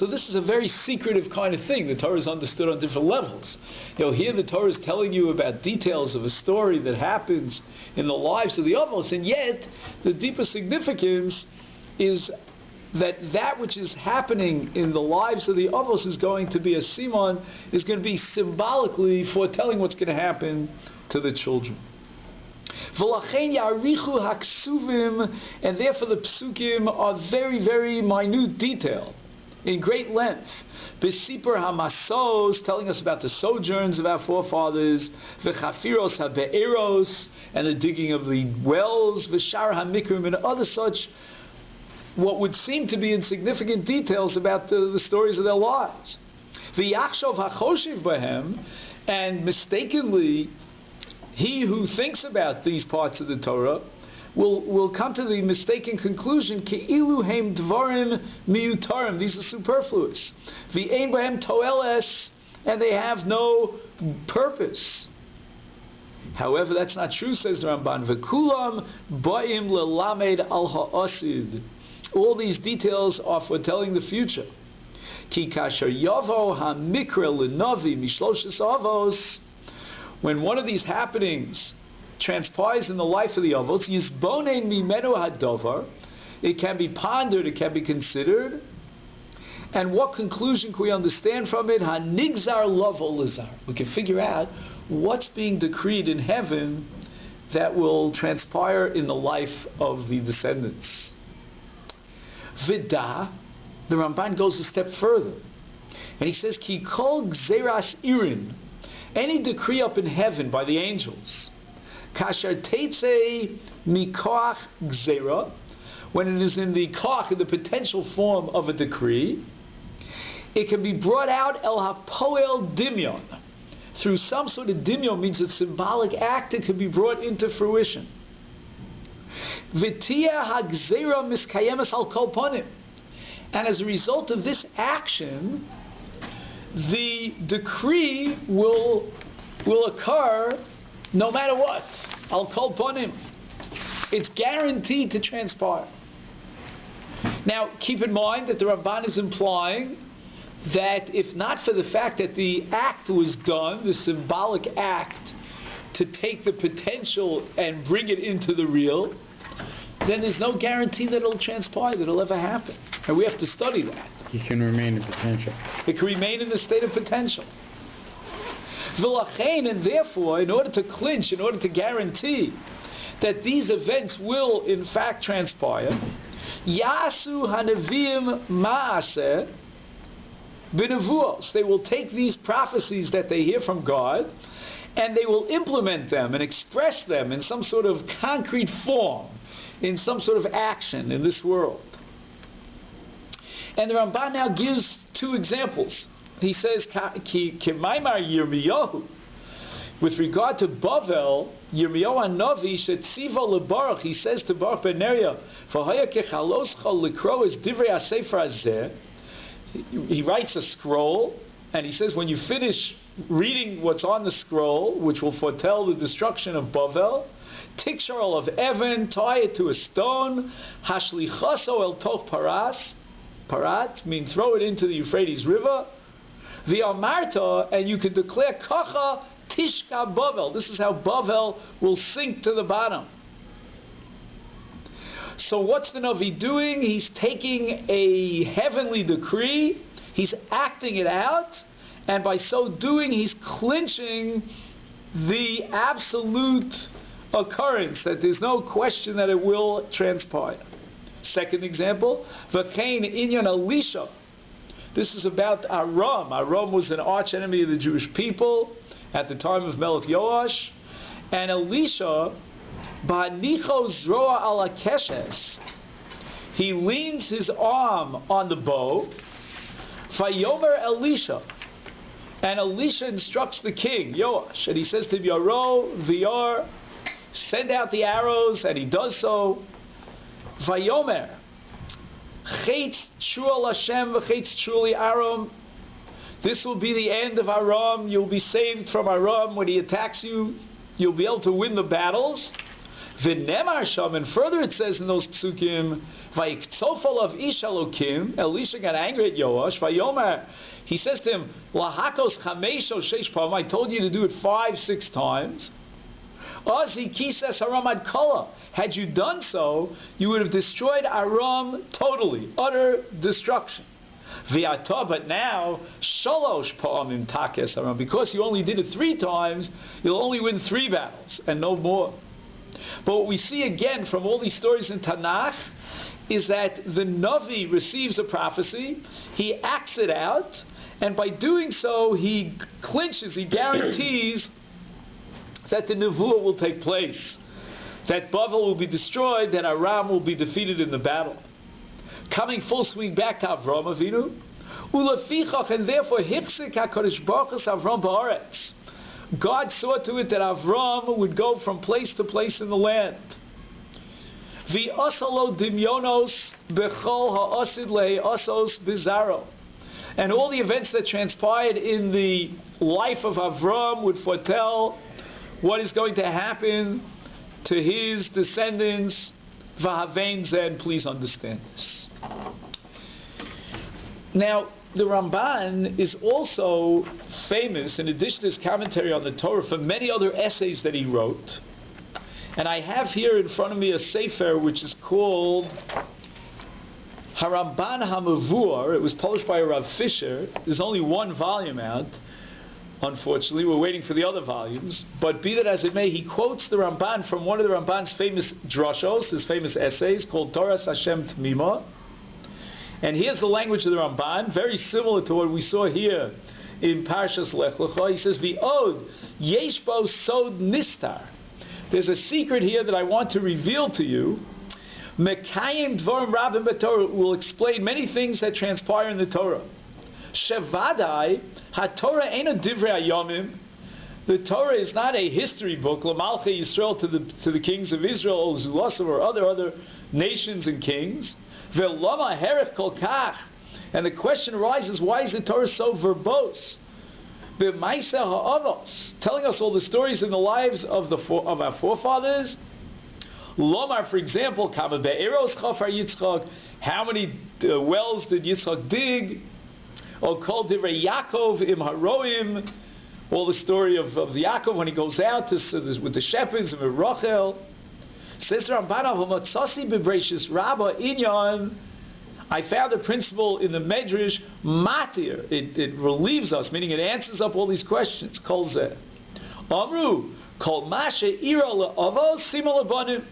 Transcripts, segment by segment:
So this is a very secretive kind of thing. The Torah is understood on different levels. Here the Torah is telling you about details of a story that happens in the lives of the Avos, and yet the deeper significance is that which is happening in the lives of the Avos is going to be a simon, is going to be symbolically foretelling what's going to happen to the children. And therefore the psukim are very, very minute detail, in great length. Besipur hamasos, telling us about the sojourns of our forefathers, v'chafiros habe'eros, and the digging of the wells, v'shar hamikrim, and other such, what would seem to be insignificant details about the stories of their lives. V'yachshov hachoshiv bahem, and mistakenly, he who thinks about these parts of the Torah will come to the mistaken conclusion, Ke'ilu heim dvarim miyutarim, these are superfluous. V'ein bahem toeles, and they have no purpose. However, that's not true, says the Ramban. V'kulam ba'im lelamed al ha'asid. All these details are foretelling the future. Ki kasher yavo ha'mikra l'navi mishloshes avos. When one of these happenings transpires in the life of the Avos, yizbonein mimenu hadovar, it can be pondered, it can be considered. And what conclusion can we understand from it? Hanigzar lavo lizar. We can figure out what's being decreed in heaven that will transpire in the life of the descendants. Vida, the Ramban goes a step further, and he says, Ki kol gzeras irin, any decree up in heaven by the angels, kasher teitze mikoach gzera, when it is in the koach, in the potential form of a decree, it can be brought out el hapoel dimyon, through some sort of dimyon, means a symbolic act that can be brought into fruition. V'tiyah hagzera miskayemes al kol ponim, and as a result of this action, the decree will occur no matter what. Al kol ponim, it's guaranteed to transpire. Now, keep in mind that the Ramban is implying that if not for the fact that the act was done, the symbolic act to take the potential and bring it into the real, then there's no guarantee that it'll transpire, that it'll ever happen. And we have to study that. It can remain in potential. It can remain in a state of potential. V'lachein, and therefore, in order to clinch, in order to guarantee that these events will in fact transpire, Yasu Hanavim Maaseh B'nevuos, they will take these prophecies that they hear from God, and they will implement them and express them in some sort of concrete form, in some sort of action in this world. And the Ramban now gives two examples. He says, Ki Maimar Yirmiyahu, with regard to Bavel, Yirmiyahu Hanavi Shetziva LeBaruch, he says to Baruch ben Neriah, V'haya kechaloscha likro es divrei hasefer hazeh. He writes a scroll, and he says, when you finish reading what's on the scroll, which will foretell the destruction of Bavel, Tikshar of Evan, tie it to a stone, Hashlichaso el toch parat, mean throw it into the Euphrates River, V'amarta, and you can declare Kacha Tishka Bavel. This is how Bavel will sink to the bottom. So what's the Navi doing? He's taking a heavenly decree, he's acting it out, and by so doing he's clinching the absolute occurrence, that there's no question that it will transpire. Second example, V'chein inyan Elisha. This is about Aram. Aram was an arch enemy of the Jewish people at the time of Melech Yoash, and Elisha, Ba'nicho zroa ala keshes, he leans his arm on the bow. Vayomer Elisha, and Elisha instructs the king Yoash, and he says to him, Yaro v'yar, send out the arrows, and he does so. Vayomer Chetz Shul Hashem v'Chetz Shuli Aram. This will be the end of Aram. You'll be saved from Aram. When he attacks you, you'll be able to win the battles. V'nemar sham, and further it says in those psukim, Vayiktofal of Ish Elokim, Elisha got angry at Yoash, Vayomer, he says to him, Lahakos chamesho sheish pam, I told you to do it 5-6 times. Ozi kises haramad kola. Had you done so, you would have destroyed Aram totally, utter destruction. V'ata, but now, shalosh pa'amim takes Aram, because you only did it 3 times, you'll only win 3 battles, and no more. But what we see again from all these stories in Tanakh is that the Navi receives a prophecy, he acts it out, and by doing so, he clinches, he guarantees that the Nevuah will take place, that Bavel will be destroyed, that Aram will be defeated in the battle. Coming full swing back to Avram Avinu, Ulafichach, and therefore Hichzik HaKadosh Baruch Hu Avram Ba'aretz. God saw to it that Avram would go from place to place in the land. V'asalo dimyonos bechol ha'asid le'asos bizarro. And all the events that transpired in the life of Avram would foretell what is going to happen to his descendants. V'havein zen, please understand this. Now, the Ramban is also famous, in addition to his commentary on the Torah, for many other essays that he wrote. And I have here in front of me a sefer which is called Haramban HaMavur. It was published by Rav Fisher. There's only 1 volume out. Unfortunately, we're waiting for the other volumes. But be that as it may, he quotes the Ramban from one of the Ramban's famous drashos, his famous essays, called Torah Hashem Tmima. And here's the language of the Ramban, very similar to what we saw here in Parshas Lech Lecha. He says, V'od yesh bo sod nistar. There's a secret here that I want to reveal to you. Mekayim dvarim rabim b'Torah will explain many things that transpire in the Torah. Shevadai haTorah ain't a divrei hayomim. The Torah is not a history book, L'malchei Yisrael, to the kings of Israel, or Zulasim, or other nations and kings. Ve'lama herech kol kach. And the question arises, why is the Torah so verbose? B'maiseh ha'avos, telling us all the stories in the lives of our forefathers. Lomar, for example, kama be'eros chafar Yitzchak, how many wells did Yitzchak dig? Or kol divrei Yaakov im haroim, all the story of Yaakov when he goes out with the shepherds and with Rachel. Says the Ramban, "Hamatzasi b'Bereishis Rabba inyan." I found a principle in the Midrash, matir. It relieves us, meaning it answers up all these questions. Kol zeh. Amru kol mashe ira le'avos sima lebanim.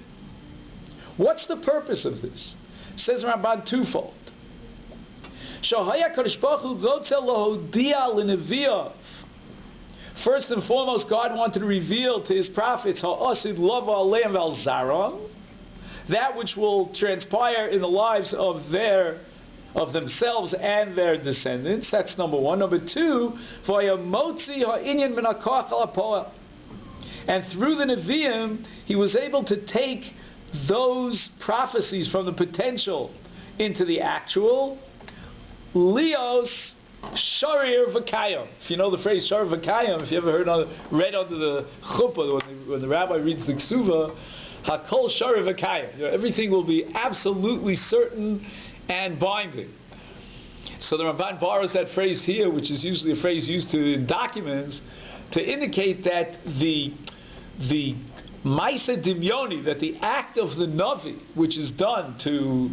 What's the purpose of this? Says Ramban, twofold. Shahaya Kadosh Baruch Hu gotzel lahodia l'neviyav. First and foremost, God wanted to reveal to His prophets ha'asid lava aleim val zaram, that which will transpire in the lives of themselves and their descendants. That's number one. Number two, v'yamotzi ha'inyan min ha'koach al ha'poel. And through the Nevi'im, He was able to take those prophecies from the potential into the actual. Leos Sharir V'Kayim. If you know the phrase Sharir V'Kayim, if you ever read under the chuppah when the rabbi reads the ksuva, Hakol Sharir V'Kayim. Everything will be absolutely certain and binding. So the Ramban borrows that phrase here, which is usually a phrase used in documents, to indicate that the Maisa Dimyoni, that the act of the Navi, which is done to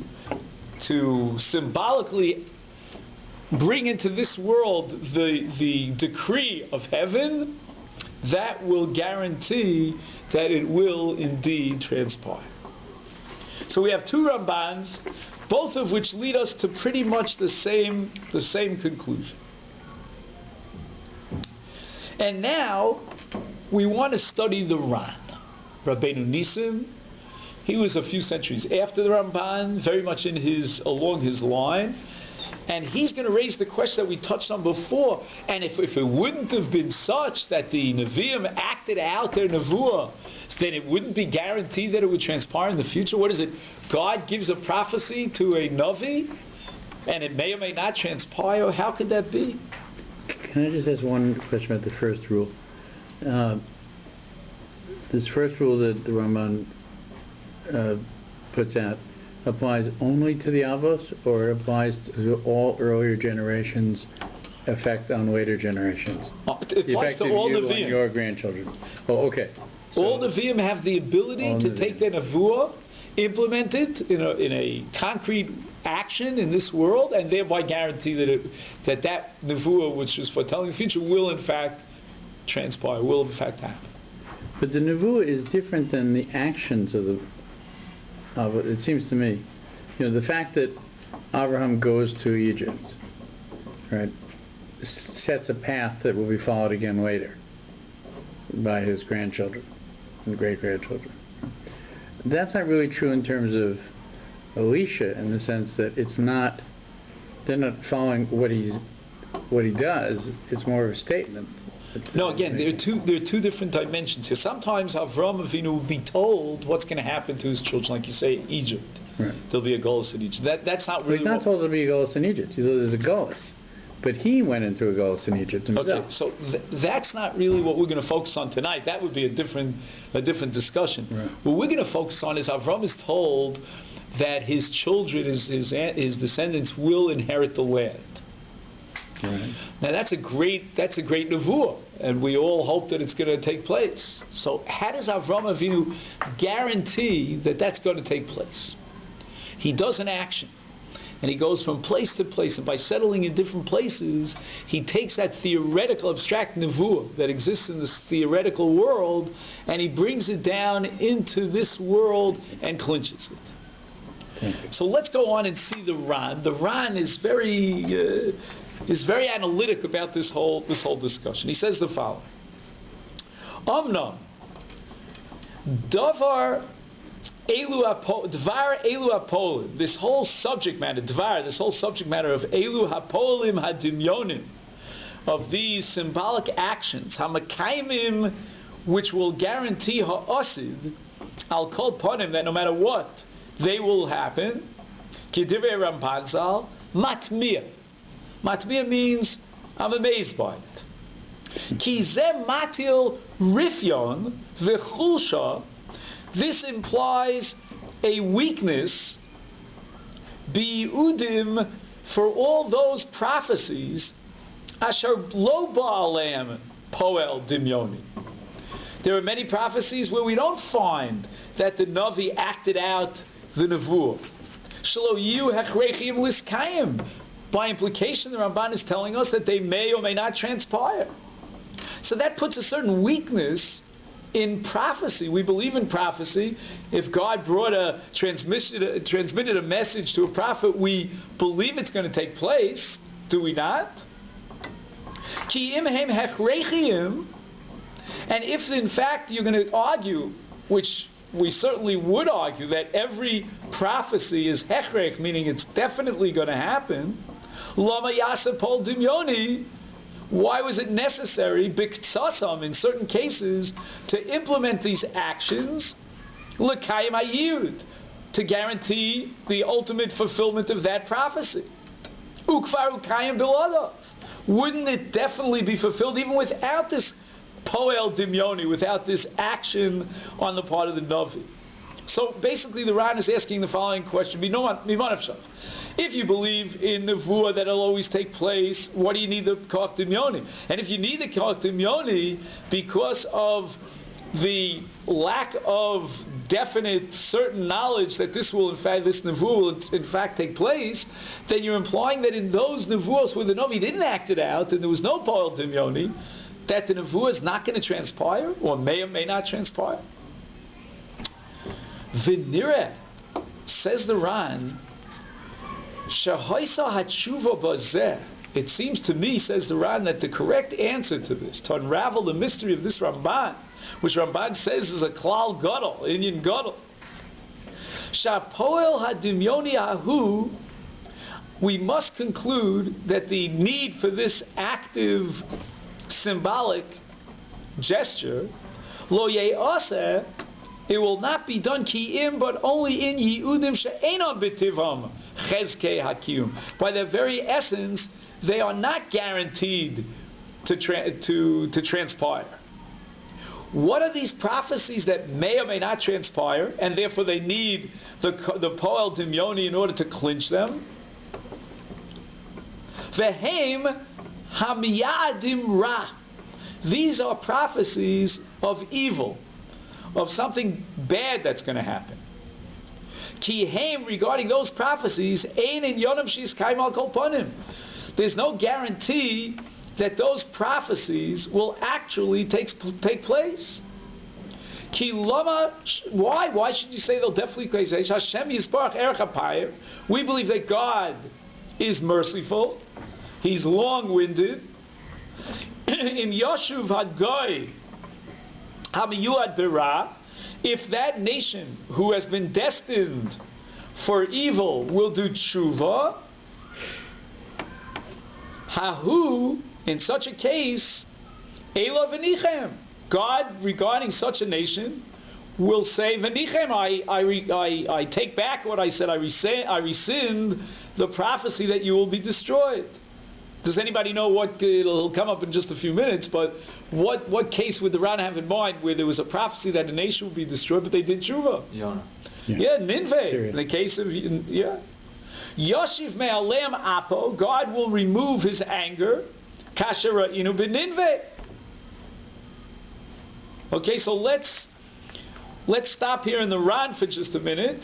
symbolically bring into this world the decree of heaven, that will guarantee that it will indeed transpire. So we have 2 Rambans, both of which lead us to pretty much the same conclusion. And now we want to study the Ran. Rabbeinu Nisim, he was a few centuries after the Ramban, very much along his line. And he's going to raise the question that we touched on before. And if it wouldn't have been such that the Nevi'im acted out their Nevuah, then it wouldn't be guaranteed that it would transpire in the future. What is it? God gives a prophecy to a Navi, and it may or may not transpire. How could that be? Can I just ask one question about the first rule? This first rule that the Ramban puts out applies only to the Avos, or it applies to all earlier generations' effect on later generations? It applies to all the Nevi'im. Your grandchildren. Oh, okay. So all Nevi'im have the ability to take their Nevuah, implement it in a concrete action in this world, and thereby guarantee that Nevuah, which is foretelling the future, will in fact transpire, will in fact happen. But the Nevuah is different than the actions of it. It seems to me, the fact that Abraham goes to Egypt, right, sets a path that will be followed again later by his grandchildren and great-grandchildren. That's not really true in terms of Elisha, in the sense that they're not following what he does. It's more of a statement. No, again, there are two different dimensions here. Sometimes Avram Avinu will be told what's going to happen to his children, like you say, Egypt. Right. There'll be a golus in Egypt. That's not really. He's not told there'll be a golus in Egypt. He's told there's a golus, but he went into a golus in Egypt himself. Okay, so that's not really what we're going to focus on tonight. That would be a different discussion. Right. What we're going to focus on is Avram is told that his children, his descendants, will inherit the land. Right. Now that's a great nevuah, and we all hope that it's going to take place. So how does Avram Avinu guarantee that that's going to take place? He does an action, and he goes from place to place, and by settling in different places, he takes that theoretical, abstract nevuah that exists in this theoretical world, and he brings it down into this world and clinches it. So let's go on and see the Ran. The Ran is very analytic about this whole discussion. He says the following: Omnam Dvar Elu Hapolim. This whole subject matter, Dvar, this whole subject matter of Elu Hapolim Hadimyonim, of these symbolic actions, Hamakaimim, which will guarantee Ha'asid Al Kol Panim, that no matter what, they will happen. Kedivrei Ramban Zal Matmiyah. Matmiyah means I'm amazed by it. Ki zeh matil rifyon v'chulsha. This implies a weakness, bi'udim, for all those prophecies, asher lo ba'aleim poel dimyoni. There are many prophecies where we don't find that the Navi acted out the Nevuah. Shelo yu hechrechim liskayim. By implication, the Ramban is telling us that they may or may not transpire. So that puts a certain weakness in prophecy. We believe in prophecy. If God transmitted a message to a prophet, we believe it's going to take place. Do we not? Ki imhem hechrechim. And if in fact you're going to argue, which we certainly would argue, that every prophecy is hechrech, meaning it's definitely going to happen, lama yaseh pol dimyoni, why was it necessary, biktsasam, in certain cases, to implement these actions, l'kayim hayirud, to guarantee the ultimate fulfillment of that prophecy? Ukvar ukayim biladav. Wouldn't it definitely be fulfilled even without this poel dimyoni, without this action on the part of the Navi? So basically the Ran is asking the following question: if you believe in Nevuah that it'll always take place, what do you need the Koach Dimyoni? And if you need the Koach Dimyoni because of the lack of definite, certain knowledge that this Nevuah will in fact take place, then you're implying that in those Nevuahs where the Navi didn't act it out and there was no Poel Dimyoni, that the Nevuah is not going to transpire, or may not transpire. V'nireh, says the Ran, shahoisa hatshuva bazeh. It seems to me, says the Ran, that the correct answer to this, to unravel the mystery of this Ramban, which Ramban says is a klal gadol, Indian gadol, shapoel hadimyoni ahu, we must conclude that the need for this active, symbolic gesture, lo ye'aseh, it will not be done ki'im, but only in yi'udim she'enon b'tivam chezkei hakiyum. By their very essence, they are not guaranteed to transpire. What are these prophecies that may or may not transpire, and therefore they need the Poel Dimyoni in order to clinch them? Vehem Hamiyadim Ra. These are prophecies of evil, of something bad that's going to happen. Ki heim, regarding those prophecies, ein in yonam shis kaim al kol panim. There's no guarantee that those prophecies will actually take place. Ki lama, why? Why should you say they'll definitely take place? Hashem yisparach erech hapayir. We believe that God is merciful. He's long-winded. In Yoshuv Hagoy Hamiyuad Bira, if that nation who has been destined for evil will do tshuva, Hahu, in such a case, Ela v'nichem, God, regarding such a nation, will say, v'nichem, I take back what I said, I rescind the prophecy that you will be destroyed. Does anybody know what, it'll come up in just a few minutes, but what case would the Ran have in mind where there was a prophecy that a nation would be destroyed, but they did tshuva? Yonah. Yeah, Nineveh. Syria. In the case of, yeah. Yoshiv me'alem apo, God will remove his anger, kasher ra'inu b'Nineveh. Okay, so let's stop here in the Ran for just a minute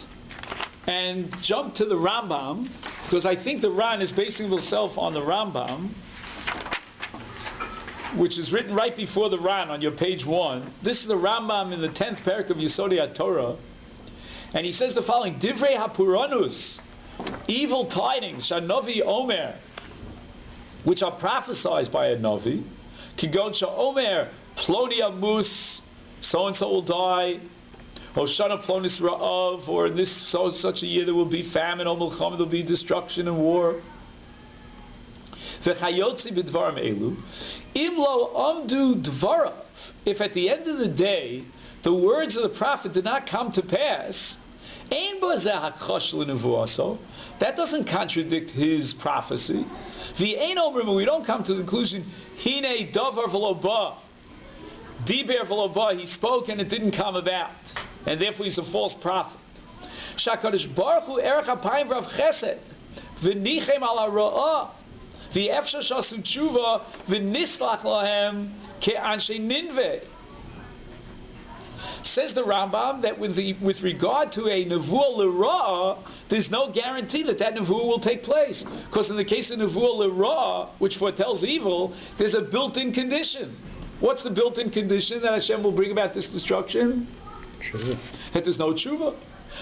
and jump to the Rambam, because I think the Ran is basing himself on the Rambam, which is written right before the Ran on your page 1. This is the Rambam in the 10th parak of Yesodei HaTorah, and he says the following: Divrei hapuranus, evil tidings, shanovi omer, which are prophesied by a novi, kigon sha'omer ploni amus, so and so will die, Hoshana plonis ra'av, or in this such a year there will be famine, or milchama, there will be destruction and war. V'chayotzi b'dvarim elu, im lo amdu dvarav, if at the end of the day the words of the prophet did not come to pass, ein bo zeh hakchosh l'nevuaso, that doesn't contradict his prophecy. V'ein omrim, we don't come to the conclusion, hine davar v'lo ba, diber v'lo ba, he spoke and it didn't come about, and therefore he's a false prophet. Shakadosh Baruch Hu erech hapayim v'rav chesed v'nichem ala ra'ah v'efshar shasu tshuva v'nislach lahem ke'anshe Nineveh. Says the Rambam that with regard to a nevuah l'ra'ah, there's no guarantee that nevuah will take place, because in the case of nevuah l'ra'ah, which foretells evil, there's a built-in condition. What's the built-in condition that Hashem will bring about this destruction? Tshuva. That there's no tshuva.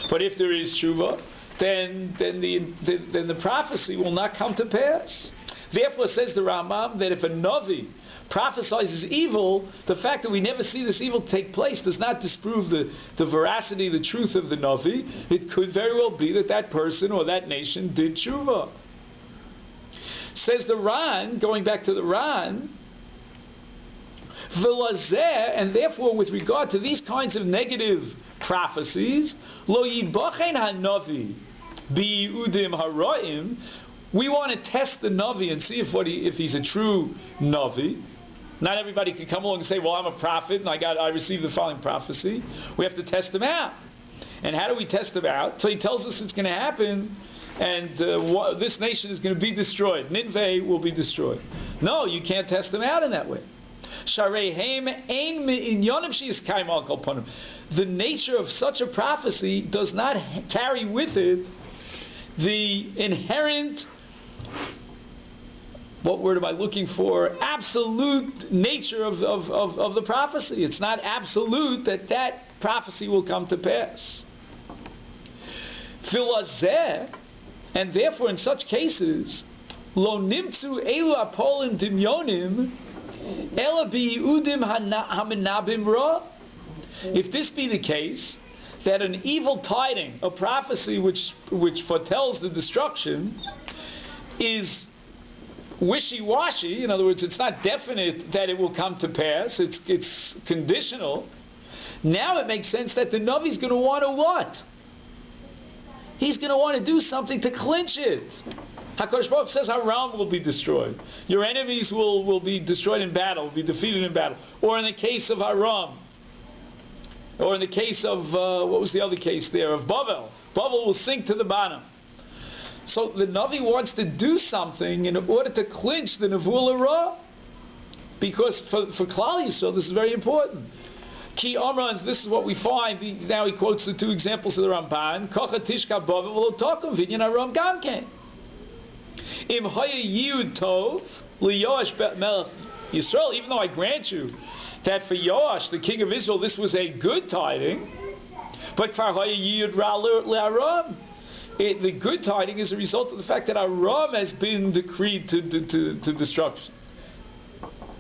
But if there is tshuva, then the prophecy will not come to pass. Therefore, says the Rambam that if a Navi prophesies evil, the fact that we never see this evil take place does not disprove the veracity, the truth of the Navi. It could very well be that person or that nation did tshuva. Says the Ran, going back to the Ran, and therefore, with regard to these kinds of negative prophecies, lo yibachen hanavi biudim haraim, we want to test the navi and see if he's a true navi. Not everybody can come along and say, "Well, I'm a prophet and I received the following prophecy." We have to test them out. And how do we test them out? So he tells us it's going to happen, and this nation is going to be destroyed. Nineveh will be destroyed. No, you can't test them out in that way. The nature of such a prophecy does not carry with it the inherent, what word am I looking for, absolute nature of the prophecy. It's not absolute that prophecy will come to pass. And therefore in such cases, lo nimtzu elu apolim dimyonim, if this be the case, that an evil tiding, a prophecy which foretells the destruction, is wishy-washy, in other words, it's not definite that it will come to pass, it's conditional, now it makes sense that the Navi is going to want to what? He's going to want to do something to clinch it. HaKadosh Baruch says Haram will be destroyed. Your enemies will be destroyed in battle, will be defeated in battle. Or in the case of Haram, Or in the case of, what was the other case there, of Bavel. Bavel will sink to the bottom. So the Navi wants to do something in order to clinch the Nevuah L'Ra. Because for Klal Yisrael, this is very important. Ki Amran, this is what we find. Now he quotes the two examples of the Ramban. Kocha Tishka Bavel V'lo Tokum V'inyan Aram Gamken. Im Haya Yud Tov L'Yoash Melech Yisrael, even though I grant you that for Yoash, the king of Israel, this was a good tiding, but for Haya Yud Ra L'Aram, the good tiding is a result of the fact that Aram has been decreed to destruction,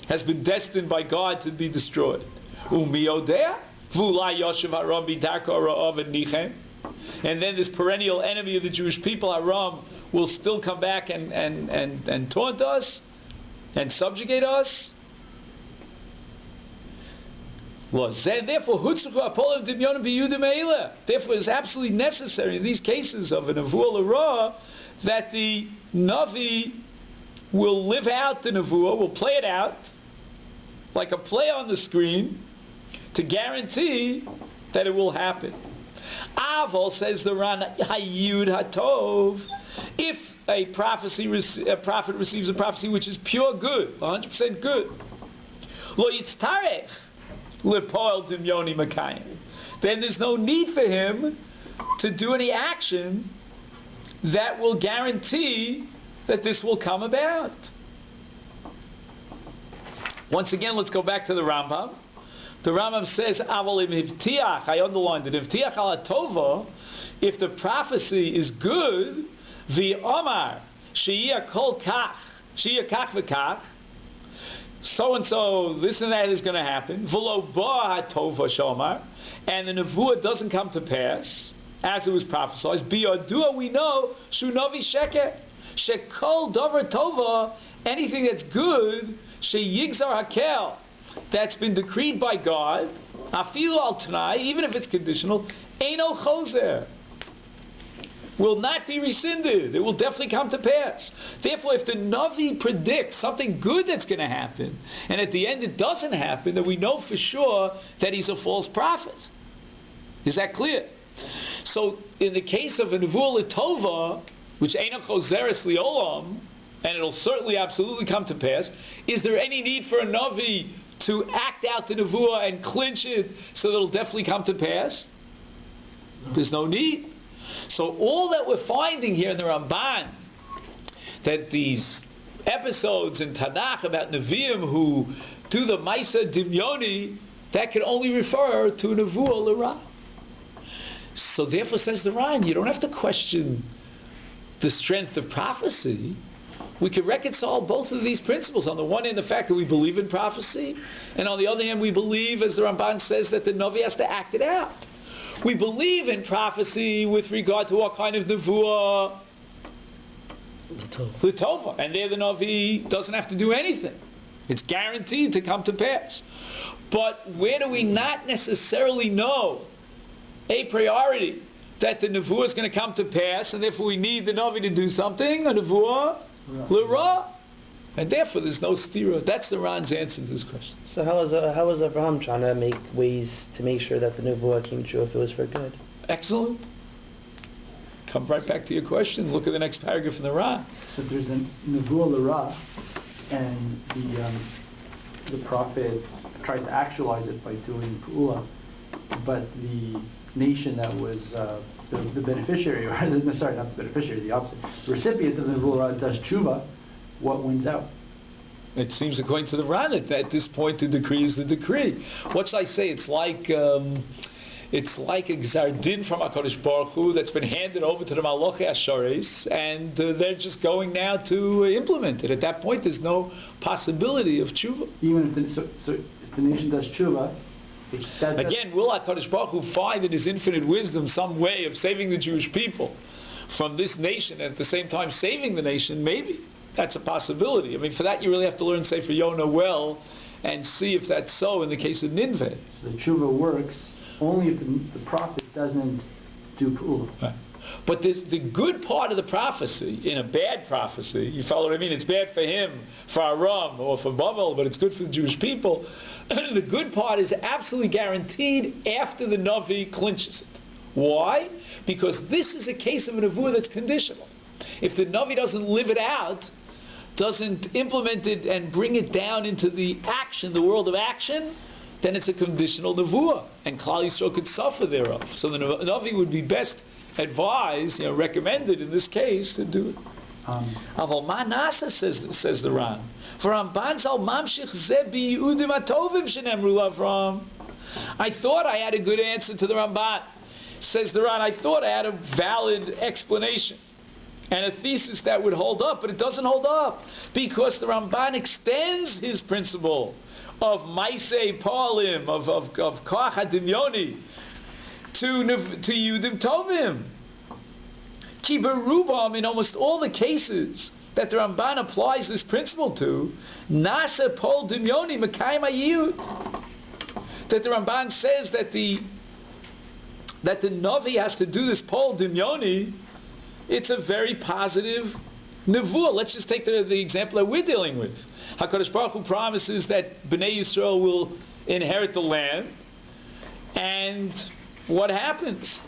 has been destined by God to be destroyed. And then this perennial enemy of the Jewish people, Aram, will still come back and taunt us and subjugate us. Therefore, it's absolutely necessary in these cases of a Nevuah L'Ra that the Navi will live out the Nevuah, will play it out like a play on the screen to guarantee that it will happen. Aval, says the Ran, Hayud Hatov, if a prophet receives a prophecy which is pure good, 100% good, Lo Yitztarech L'Poel Dimyoni Makayim, then there's no need for him to do any action that will guarantee that this will come about. Once again, let's go back to the Rambam. The Rambam says, Aval im hivtiach, I underlined it, hivtiach ala tova, if the prophecy is good, v'omar, she'iyah kol kach, she'iyah kach v'kach, so-and-so, this and that is going to happen, v'lo ba ha-tova shomar, and the nevuah doesn't come to pass, as it was prophesied, biyadua, we know, shu novi sheker, shekol dover tova, anything that's good, sheyigzar hakel, that's been decreed by God, afilu al tanai, even if it's conditional, eino choser, will not be rescinded. It will definitely come to pass. Therefore, if the Navi predicts something good that's going to happen, and at the end it doesn't happen, then we know for sure that he's a false prophet. Is that clear? So, in the case of a Nevuah L'Tova, which eino choseres liolam, and it'll certainly absolutely come to pass, is there any need for a Navi to act out the Nevuah and clinch it so that it'll definitely come to pass? No. There's no need. So all that we're finding here in the Ramban, that these episodes in Tanakh about Nevi'im who do the Maisa Dimyoni, that can only refer to Nevuah L'Ra. So therefore, says the Ran, you don't have to question the strength of prophecy. We can reconcile both of these principles. On the one hand, the fact that we believe in prophecy, and on the other hand, we believe, as the Ramban says, that the Navi has to act it out. We believe in prophecy with regard to what kind of Nevuah L'Tova, and there the Navi doesn't have to do anything. It's guaranteed to come to pass. But where do we not necessarily know a priority that the Nevuah is going to come to pass, and therefore we need the Navi to do something, a Nevuah L'Ra, and therefore there's no stira. That's the Ran's answer to this question. So how was Abraham trying to make ways to make sure that the Nevuah came true if it was for good? Excellent. Come right back to your question. Look at the next paragraph in the Ran. So there's a Nevuah L'Ra, and the prophet tries to actualize it by doing Pu'ula, but the nation that was the beneficiary, or sorry, not the beneficiary, the opposite, the recipient of the Nevuah does tshuva, what wins out? It seems, according to the Ran, at this point the decree is the decree. What should I say? It's like a Gzar Din from HaKadosh Baruch Hu that's been handed over to the Malachei Asharis, and they're just going now to implement it. At that point, there's no possibility of tshuva. Even if if the nation does tshuva, again, will HaKadosh Baruch Hu find in His infinite wisdom some way of saving the Jewish people from this nation, and at the same time saving the nation? Maybe. That's a possibility. I mean, for that you really have to learn Sefer Yonah well and see if that's so in the case of Nineveh. The tshuva works only if the prophet doesn't do Pu'ula. Right. But the good part of the prophecy, in a bad prophecy, you follow what I mean? It's bad for him, for Aram, or for Babel, but it's good for the Jewish people. The good part is absolutely guaranteed after the Navi clinches it. Why? Because this is a case of a nevuah that's conditional. If the Navi doesn't live it out, doesn't implement it and bring it down into the action, the world of action, then it's a conditional nevuah, and Klal Yisrael could suffer thereof. So the Navi would be best advised, recommended in this case, to do it. Aval ma nasa, says the Ran. For Ramban zal mamshich ze biyudim atovim shenemru Avram. I thought I had a good answer to the Ramban. Says the Ran, I thought I had a valid explanation and a thesis that would hold up, but it doesn't hold up because the Ramban extends his principle of Maisei Palim, of Koach HaDimyoni, to Yudim Tovim. Ki berubam, in almost all the cases that the Ramban applies this principle to, Nasa Pol Dimyoni Mekayim HaYiyud, that the Ramban says that the Navi has to do this Pol Dimyoni. It's a very positive nevuah. Let's just take the example that we're dealing with. HaKadosh Baruch Hu promises that Bnei Yisrael will inherit the land, and what happens?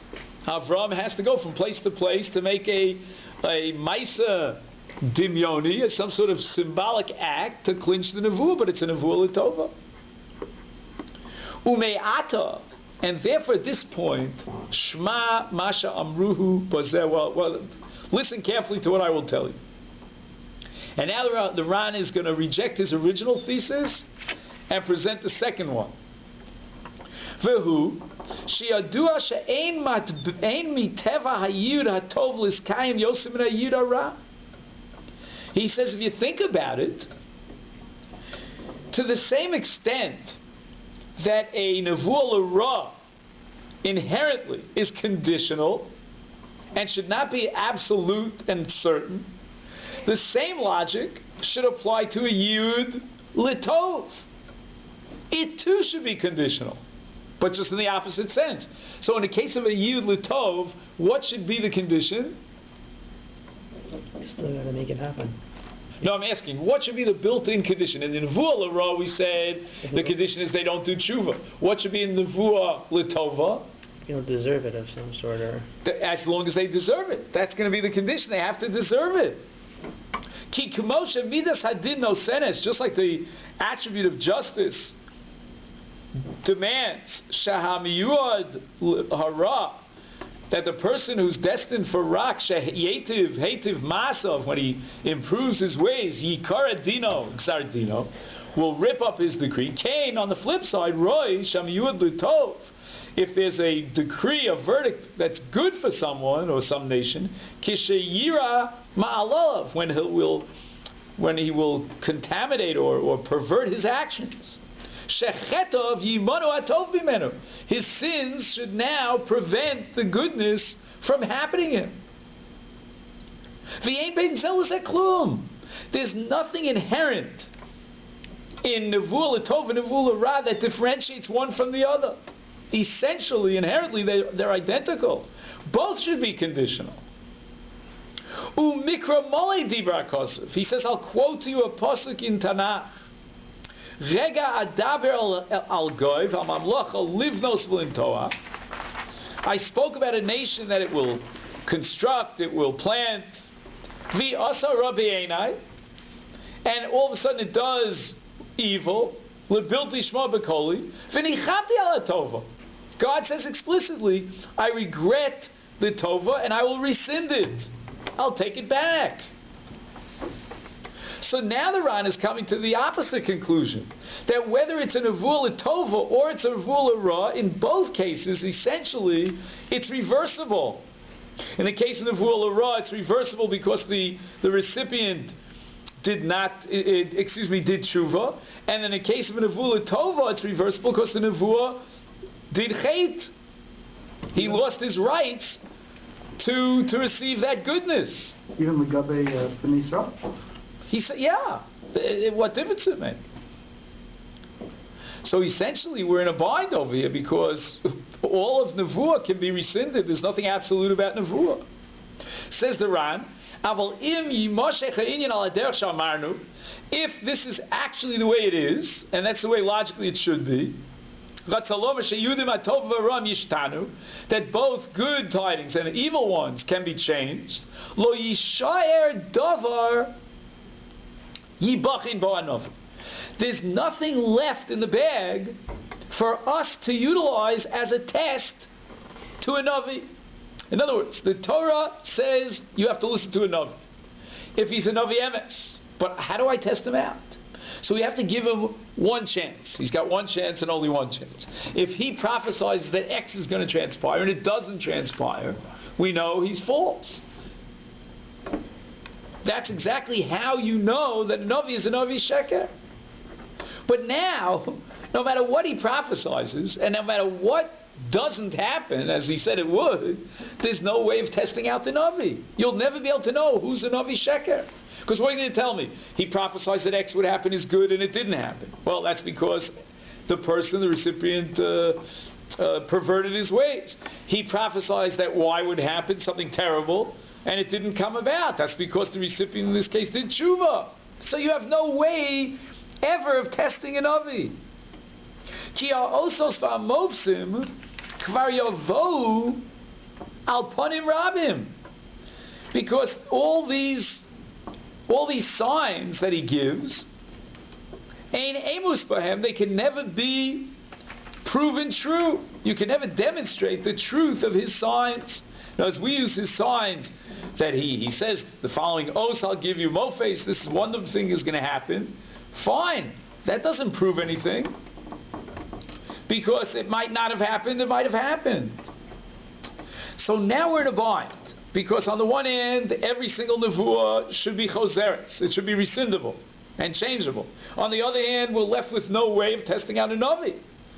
Avram has to go from place to place to make a Maisa Dimyoni, some sort of symbolic act to clinch the nevuah, but it's a nevuah l'tova. Ume'ata, and therefore at this point, Shema Masha Amruhu Bazeh. Well, listen carefully to what I will tell you. And now the Ran is going to reject his original thesis and present the second one. Vehu shi'adua she'ein miteva hayud hatov liskayim yosem min hayud hara. He says, if you think about it, to the same extent that a nevuah l'ra inherently is conditional and should not be absolute and certain, the same logic should apply to a yud l'tov. It too should be conditional, but just in the opposite sense. So in the case of a yud l'tov, what should be the condition? You still got to make it happen. No, I'm asking, what should be the built-in condition? In the nevuah l'ra, we said the condition is they don't do tshuva. What should be in the nevuah l'tova? You don't deserve it of some sort, or as long as they deserve it. That's going to be the condition. They have to deserve it. Ki k'moshe midas hadin no senes, just like the attribute of justice demands shahamiyud hara, that the person who's destined for rak sheyetiv hetiv masav, when he improves his ways, yikara dino gzar dino, will rip up his decree. Cain, on the flip side, roy shamiyud l'tov, if there's a decree, a verdict that's good for someone or some nation, kishayira ma'alav, when he will contaminate or pervert his actions. Shechetov yimanu atov bimenu. His sins should now prevent the goodness from happening to him. V'yein bein zel klum. There's nothing inherent in nevuah l'tov and nevuah l'ra that differentiates one from the other. Essentially, inherently, they're identical. Both should be conditional. Umikra mole dibra kosef. He says, I'll quote to you a pasuk in Tanakh. Rega adaber al goyv al mamlocha livnos v'lintoa. I spoke about a nation that it will construct, it will plant. V'asa rabbi einai. And all of a sudden it does evil. Lebilti shma bekoli. V'nichamti ala tova. God says explicitly, I regret the tova and I will rescind it. I'll take it back. So now the Ran is coming to the opposite conclusion, that whether it's a nevuah l'tova or it's a nevuah l'ra, in both cases, essentially, it's reversible. In the case of nevuah l'ra, it's reversible because the recipient did tshuva, and in the case of a nevuah l'tova, it's reversible because the nevuah did chait. He lost his rights to receive that goodness. Even Legabe Bnei Yisrael? He said, yeah. What difference it make? So essentially we're in a bind over here because All of Nevuah can be rescinded. There's nothing absolute about Nevuah. Says the Ran, if this is actually the way it is, and that's the way logically it should be, that both good tidings and evil ones can be changed, lo yishayer davar yibachin bo hanavi. There's nothing left in the bag for us to utilize as a test to a Navi. In other words, the Torah says you have to listen to a Navi. If he's a Navi Emes, but how do I test him out? So we have to give him one chance. He's got one chance and only one chance. If he prophesies that X is going to transpire and it doesn't transpire, we know he's false. That's exactly how you know that a Navi is a Navi Sheker. But now, no matter what he prophesizes, and no matter what doesn't happen, as he said it would, there's no way of testing out the Navi. You'll never be able to know who's the Navi Sheker. Because what are you going to tell me? He prophesied that X would happen is good and it didn't happen. Well, that's because the person, the recipient, perverted his ways. He prophesied that Y would happen, something terrible, and it didn't come about. That's because the recipient in this case did tshuva. So you have no way ever of testing an Navi. Ki ha'osos v'amovsim kvar yavou al panim rabim. Because all these signs that he gives, ein emus b'hem, they can never be proven true. You can never demonstrate the truth of his signs. Now, as we use his signs, that he says the following oath, I'll give you mofes, this is one of the things is going to happen. Fine. That doesn't prove anything. Because it might not have happened, it might have happened. So now we're in a bind. Because on the one hand, every single nevuah should be choseres. It should be rescindable and changeable. On the other hand, we're left with no way of testing out a Navi.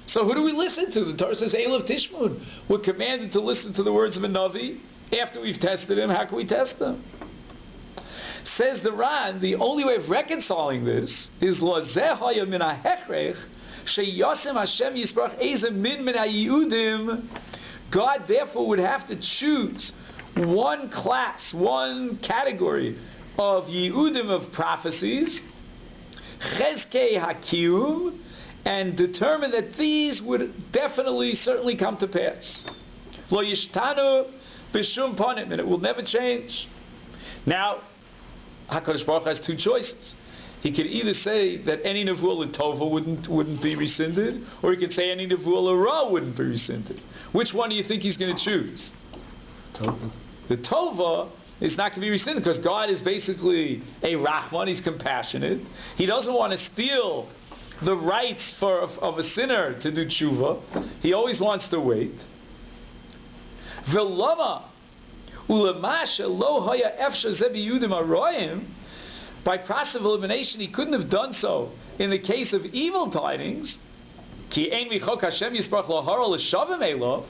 So who do we listen to? The Torah says, Eilav Tishmun. We're commanded to listen to the words of a Navi. After we've tested him, how can we test them? Says the Ran, the only way of reconciling this is Lozeh haya min ha'hechrech sheyasem Hashem yisbrach ezem min ha'yudim. God therefore would have to choose one class, one category of Yehudim of prophecies, Chezkei HaKiyum, and determine that these would definitely, certainly come to pass. Lo yishtanu b'shum panim, and it will never change. Now, HaKadosh Baruch has two choices. He could either say that any nevuah l'tova wouldn't be rescinded, or he could say any nevuah l'ra wouldn't be rescinded. Which one do you think he's going to choose? Tova. The tova is not going to be rescinded because God is basically a Rahman. He's compassionate. He doesn't want to steal the rights of a sinner to do tshuva. He always wants to wait. V'lama u'lemasha lo haya efsha ze b'yudim aroyim. By process of elimination, he couldn't have done so in the case of evil tidings. Ki ein michok Hashem yisbarach lahara l'shavim elov.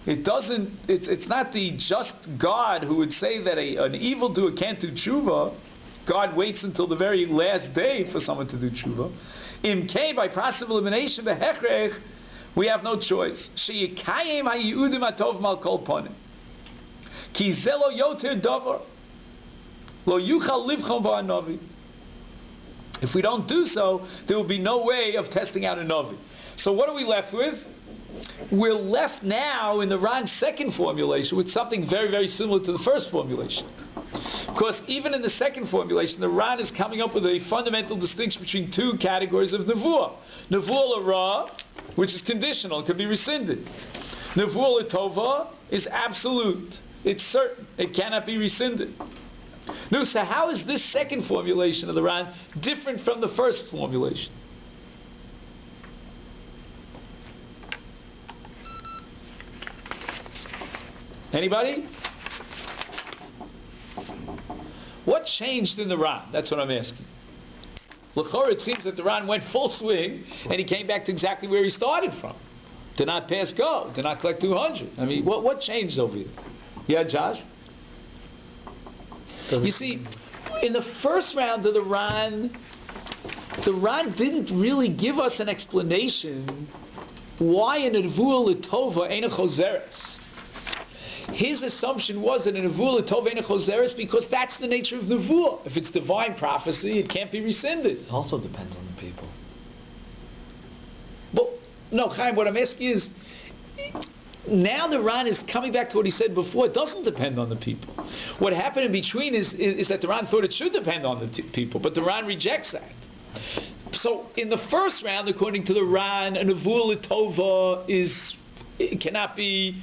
It doesn't. It's not the just God who would say that an evildoer can't do tshuva. God waits until the very last day for someone to do tshuva. In Cain, by process of elimination, behechrech, we have no choice. Sheyikayim ha'yudim atov mal kol panim. Ki zelo yoter davar lo yuchal livchon ba'anavi. If we don't do so, there will be no way of testing out a navi. So what are we left with? We're left now in the Ran's second formulation with something very, very similar to the first formulation. Because even in the second formulation, the Ran is coming up with a fundamental distinction between two categories of nevuah. Nevuah l'ra, which is conditional, it can be rescinded. Nevuah l'tova is absolute. It's certain. It cannot be rescinded. Now, so how is this second formulation of the Ran different from the first formulation? Anybody? What changed in the Ran? That's what I'm asking. L'chor, it seems that the Ran went full swing and he came back to exactly where he started from. Did not pass go. Did not collect 200. I mean, what changed over here? Yeah, Josh? You see, in the first round of the Ran didn't really give us an explanation why a nevuah l'tova ain't a choseres? His assumption was that a nevuah l'tova ain't a choseres because that's the nature of nevuah. If it's divine prophecy, it can't be rescinded. It also depends on the people. Well, no, Chaim, what I'm asking is, now the Ran is coming back to what he said before. It doesn't depend on the people. What happened in between is that the Ran thought it should depend on the people, but the Ran rejects that. So in the first round, according to the Ran, a nevuah l'tova it cannot be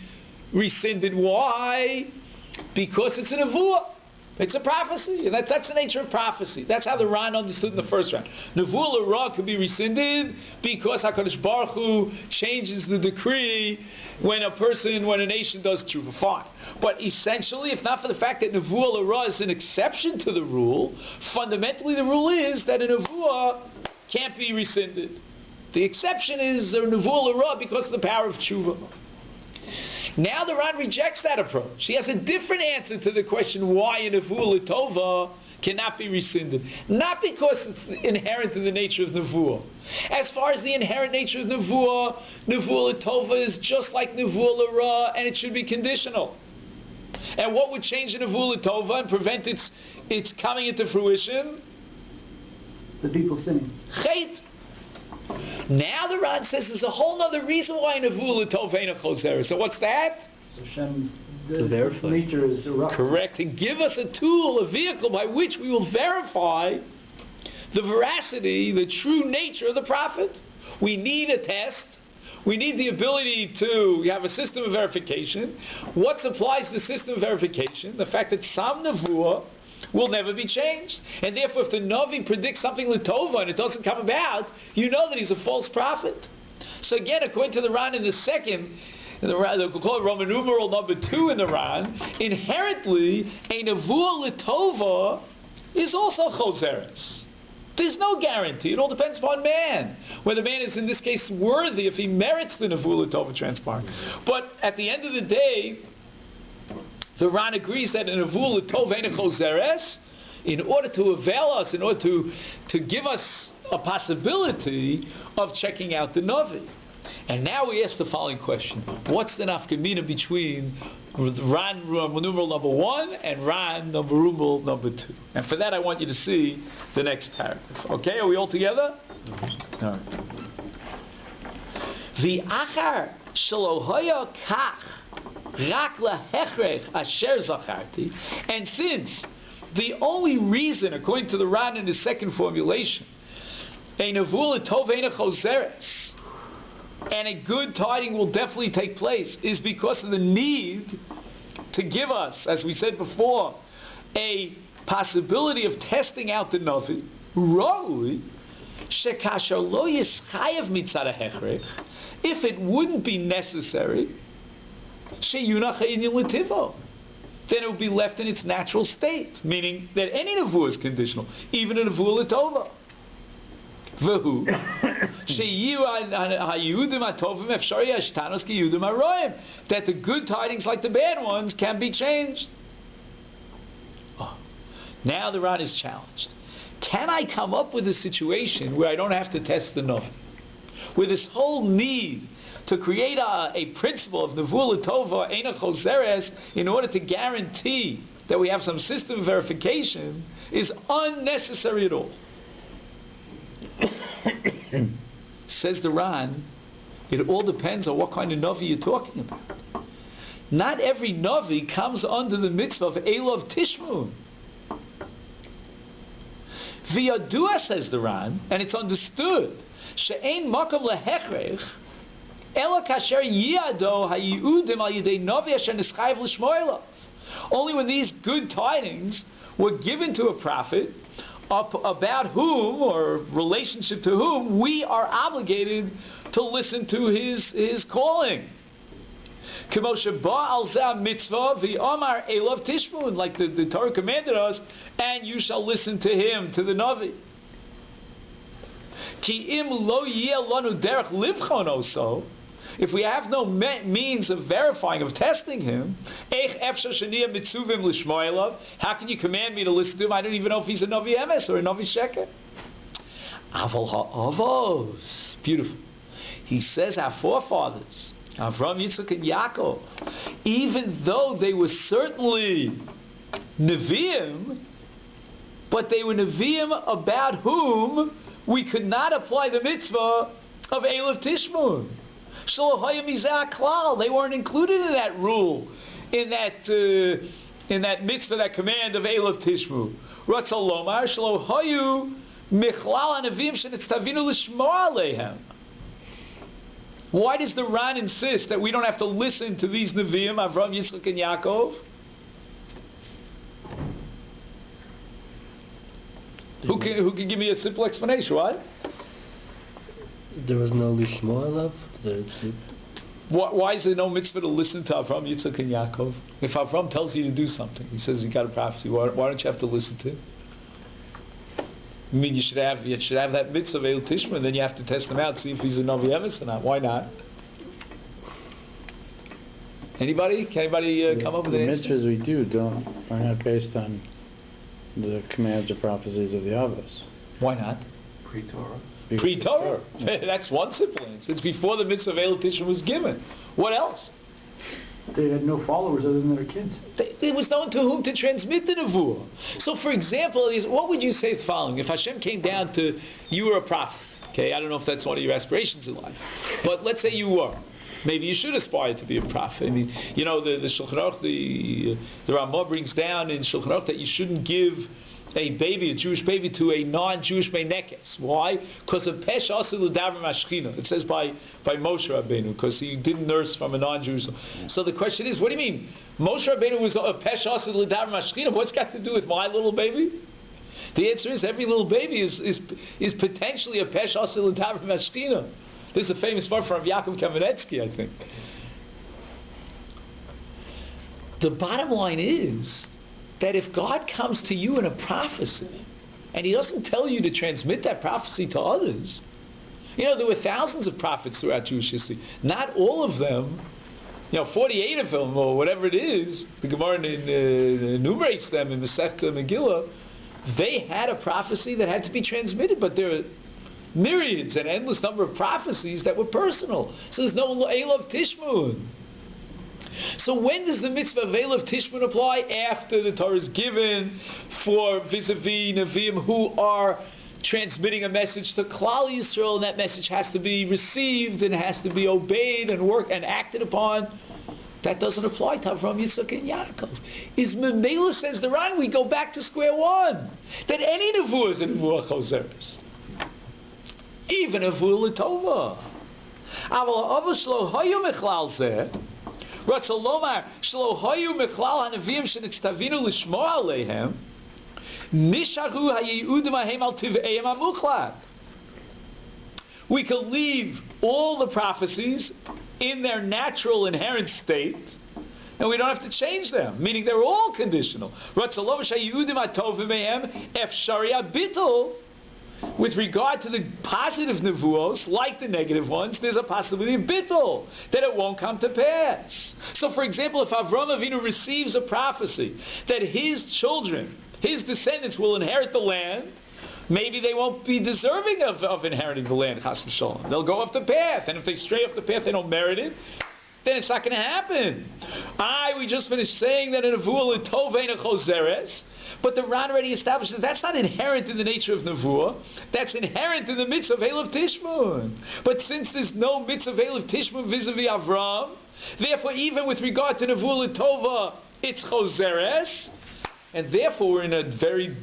rescinded. Why? Because it's a nevuah. It's a prophecy, and that's the nature of prophecy. That's how the Ran understood in the first round. Nevuah l'ra could be rescinded because HaKadosh Baruch Hu changes the decree when a nation does tshuva. Fine. But essentially, if not for the fact that nevuah l'ra is an exception to the rule, fundamentally the rule is that a nevuah can't be rescinded. The exception is a nevuah l'ra because of the power of tshuva. Now the Ran rejects that approach. He has a different answer to the question why a nevuah l'tova cannot be rescinded. Not because it's inherent in the nature of nevuah. As far as the inherent nature of nevuah l'tova is just like nevuah l'ra, and it should be conditional. And what would change a nevuah l'tova and prevent its coming into fruition? The people sinning. Chait. Now the Ran says there's a whole other reason why nevuah l'tova ain't a choseres. So what's that? So Shem's To verify. nature is irrelevant. Correct. And give us a tool, a vehicle by which we will verify the veracity, the true nature of the prophet. We need a test. We need the ability to have a system of verification. What supplies the system of verification? The fact that some nevuah will never be changed. And therefore, if the Navi predicts something l'tova and it doesn't come about, you know that he's a false prophet. So again, according to the Ran in the second, we'll call it Roman numeral number 2 in the Ran, inherently, a nevuah l'tova is also choseres. There's no guarantee. It all depends upon man. Whether man is, in this case, worthy, if he merits the nevuah l'tova transpiring. But at the end of the day, the Ran agrees that a nevuah l'tova ain't a choseres in order to avail us, in order to give us a possibility of checking out the Navi. And now we ask the following question. What's the nafkamina between Ran numeral number 1 and Ran numeral number 2? And for that I want you to see the next paragraph. Okay, are we all together? All right. V'achar shelo haya kach rak lahechrech asher zacharti, and since the only reason, according to the Ran in his second formulation, a nevuah l'tova ain't a choseres, and a good tiding will definitely take place, is because of the need to give us, as we said before, a possibility of testing out the Navi. Roi shekasher lo yischayev mitzad hechrech, if it wouldn't be necessary, sheyunach ha'inyan l'tivo, then it would be left in its natural state, meaning that any nevuah is conditional, even a nevuah l'tova. V'hu that the good tidings, like the bad ones, can be changed. Oh. Now the Ran is challenged. Can I come up with a situation where I don't have to test the Navi? Where this whole need to create a principle of nevuah l'tova ein a choseres in order to guarantee that we have some system of verification is unnecessary at all. Says the Ran, it all depends on what kind of Navi you're talking about. Not every Navi comes under the mitzvah of Elov Tishmun. V'yadua, says the Ran, and it's understood, she'ein makom lehechrech ela kasher yiyado hayiudim al yidei Navi asher nischayev l'shmoelav. Only when these good tidings were given to a prophet about whom, or relationship to whom, we are obligated to listen to his calling. Like the Torah commanded us, and you shall listen to him, to the Navi. If we have no means of verifying, of testing him, how can you command me to listen to him? I don't even know if he's a Navi Emes or a Navi Sheker. Beautiful. He says our forefathers, Avraham, Yitzchak, and Yaakov, even though they were certainly Nevi'im, but they were Nevi'im about whom we could not apply the mitzvah of Eilov Tishmun. They weren't included in that rule, in that mitzvah, that command of Eilov Tishmu. Ratzal lomar shelo hayu michlal hanavim shenitztavinu l'shmor aleihem. Why does the Ran insist that we don't have to listen to these Nevi'im, Avraham, Yitzchak, and Yaakov? Who can give me a simple explanation? Why? There was no lishma love. Why is there no mitzvah to listen to Avraham, Yitzchak, and Yaakov? If Avraham tells you to do something, he says he got a prophecy, why don't you have to listen to him? I mean, you should have that mitzvah of Eil Tishma, and then you have to test him out, see if he's a Navi Emes or not. Why not? Anybody? Can anybody come up with an answer? The mitzvahs we do are not based on the commands or prophecies of the Avos. Why not? Pre-Torah. Pre-Torah. That's one simple answer. It's before the mitzvah of Eil Tishma was given. What else? They had no followers other than their kids. It was known to whom to transmit the nevuah. So, for example, what would you say the following? If Hashem came down to, you were a prophet, okay? I don't know if that's one of your aspirations in life, but let's say you were. Maybe you should aspire to be a prophet. I mean, you know, the Shulchan Aruch, the Ramah brings down in Shulchan Aruch that you shouldn't give a baby, a Jewish baby, to a non-Jewish meinekes. Why? Because of Pesh Asur L'Davar Mashchina. It says by Moshe Rabbeinu, because he didn't nurse from a non-Jewish. So the question is, what do you mean? Moshe Rabbeinu was a Pesh Asur L'Davar Mashchina. What's got to do with my little baby? The answer is every little baby is potentially a Pesh Asur L'Davar Mashchina. This is a famous word from Yaakov Kamenetsky, I think. The bottom line is that if God comes to you in a prophecy and he doesn't tell you to transmit that prophecy to others, you know, there were thousands of prophets throughout Jewish history. Not all of them, 48 of them or whatever it is, the Gemara enumerates them in Masechta Megillah, they had a prophecy that had to be transmitted, but there are myriads and endless number of prophecies that were personal. So there's no Eilov Tishmun. So when does the mitzvah of Eilov Tishmun apply? After the Torah is given for vis-a-vis Nevi'im who are transmitting a message to Klal Yisrael, and that message has to be received and has to be obeyed and worked and acted upon. That doesn't apply to Avraham, Yitzchak, and Yaakov. Is Memela, says the Ran, we go back to square one. That any nevuah is a nevuah choseres. Even a nevuah l'tova. Aval ha'ava shlo hayu mechlal zeh. Ratzal lomar shlo hayu mechlal hanavim shenitztavinu l'shmor aleihem. Nisharu hayeudim ahem al tiv'eim hamuchlat. We could leave all the prophecies in their natural inherent state, and we don't have to change them, meaning they're all conditional. With regard to the positive nevuos, like the negative ones, there's a possibility of bittul, that it won't come to pass. So, for example, if Avraham Avinu receives a prophecy that his children, his descendants will inherit the land, maybe they won't be deserving of inheriting the land, chas v'sholom. They'll go off the path, and if they stray off the path, they don't merit it, then it's not going to happen. We just finished saying that in nevuah l'tov ein a choseres, but the Ran already establishes that's not inherent in the nature of nevuah. That's inherent in the mitzvah of Eilov Tishmun. But since there's no mitzvah of Eilov Tishmun vis-a-vis Avram, therefore even with regard to nevuah l'tova, it's choseres, and therefore we're in a very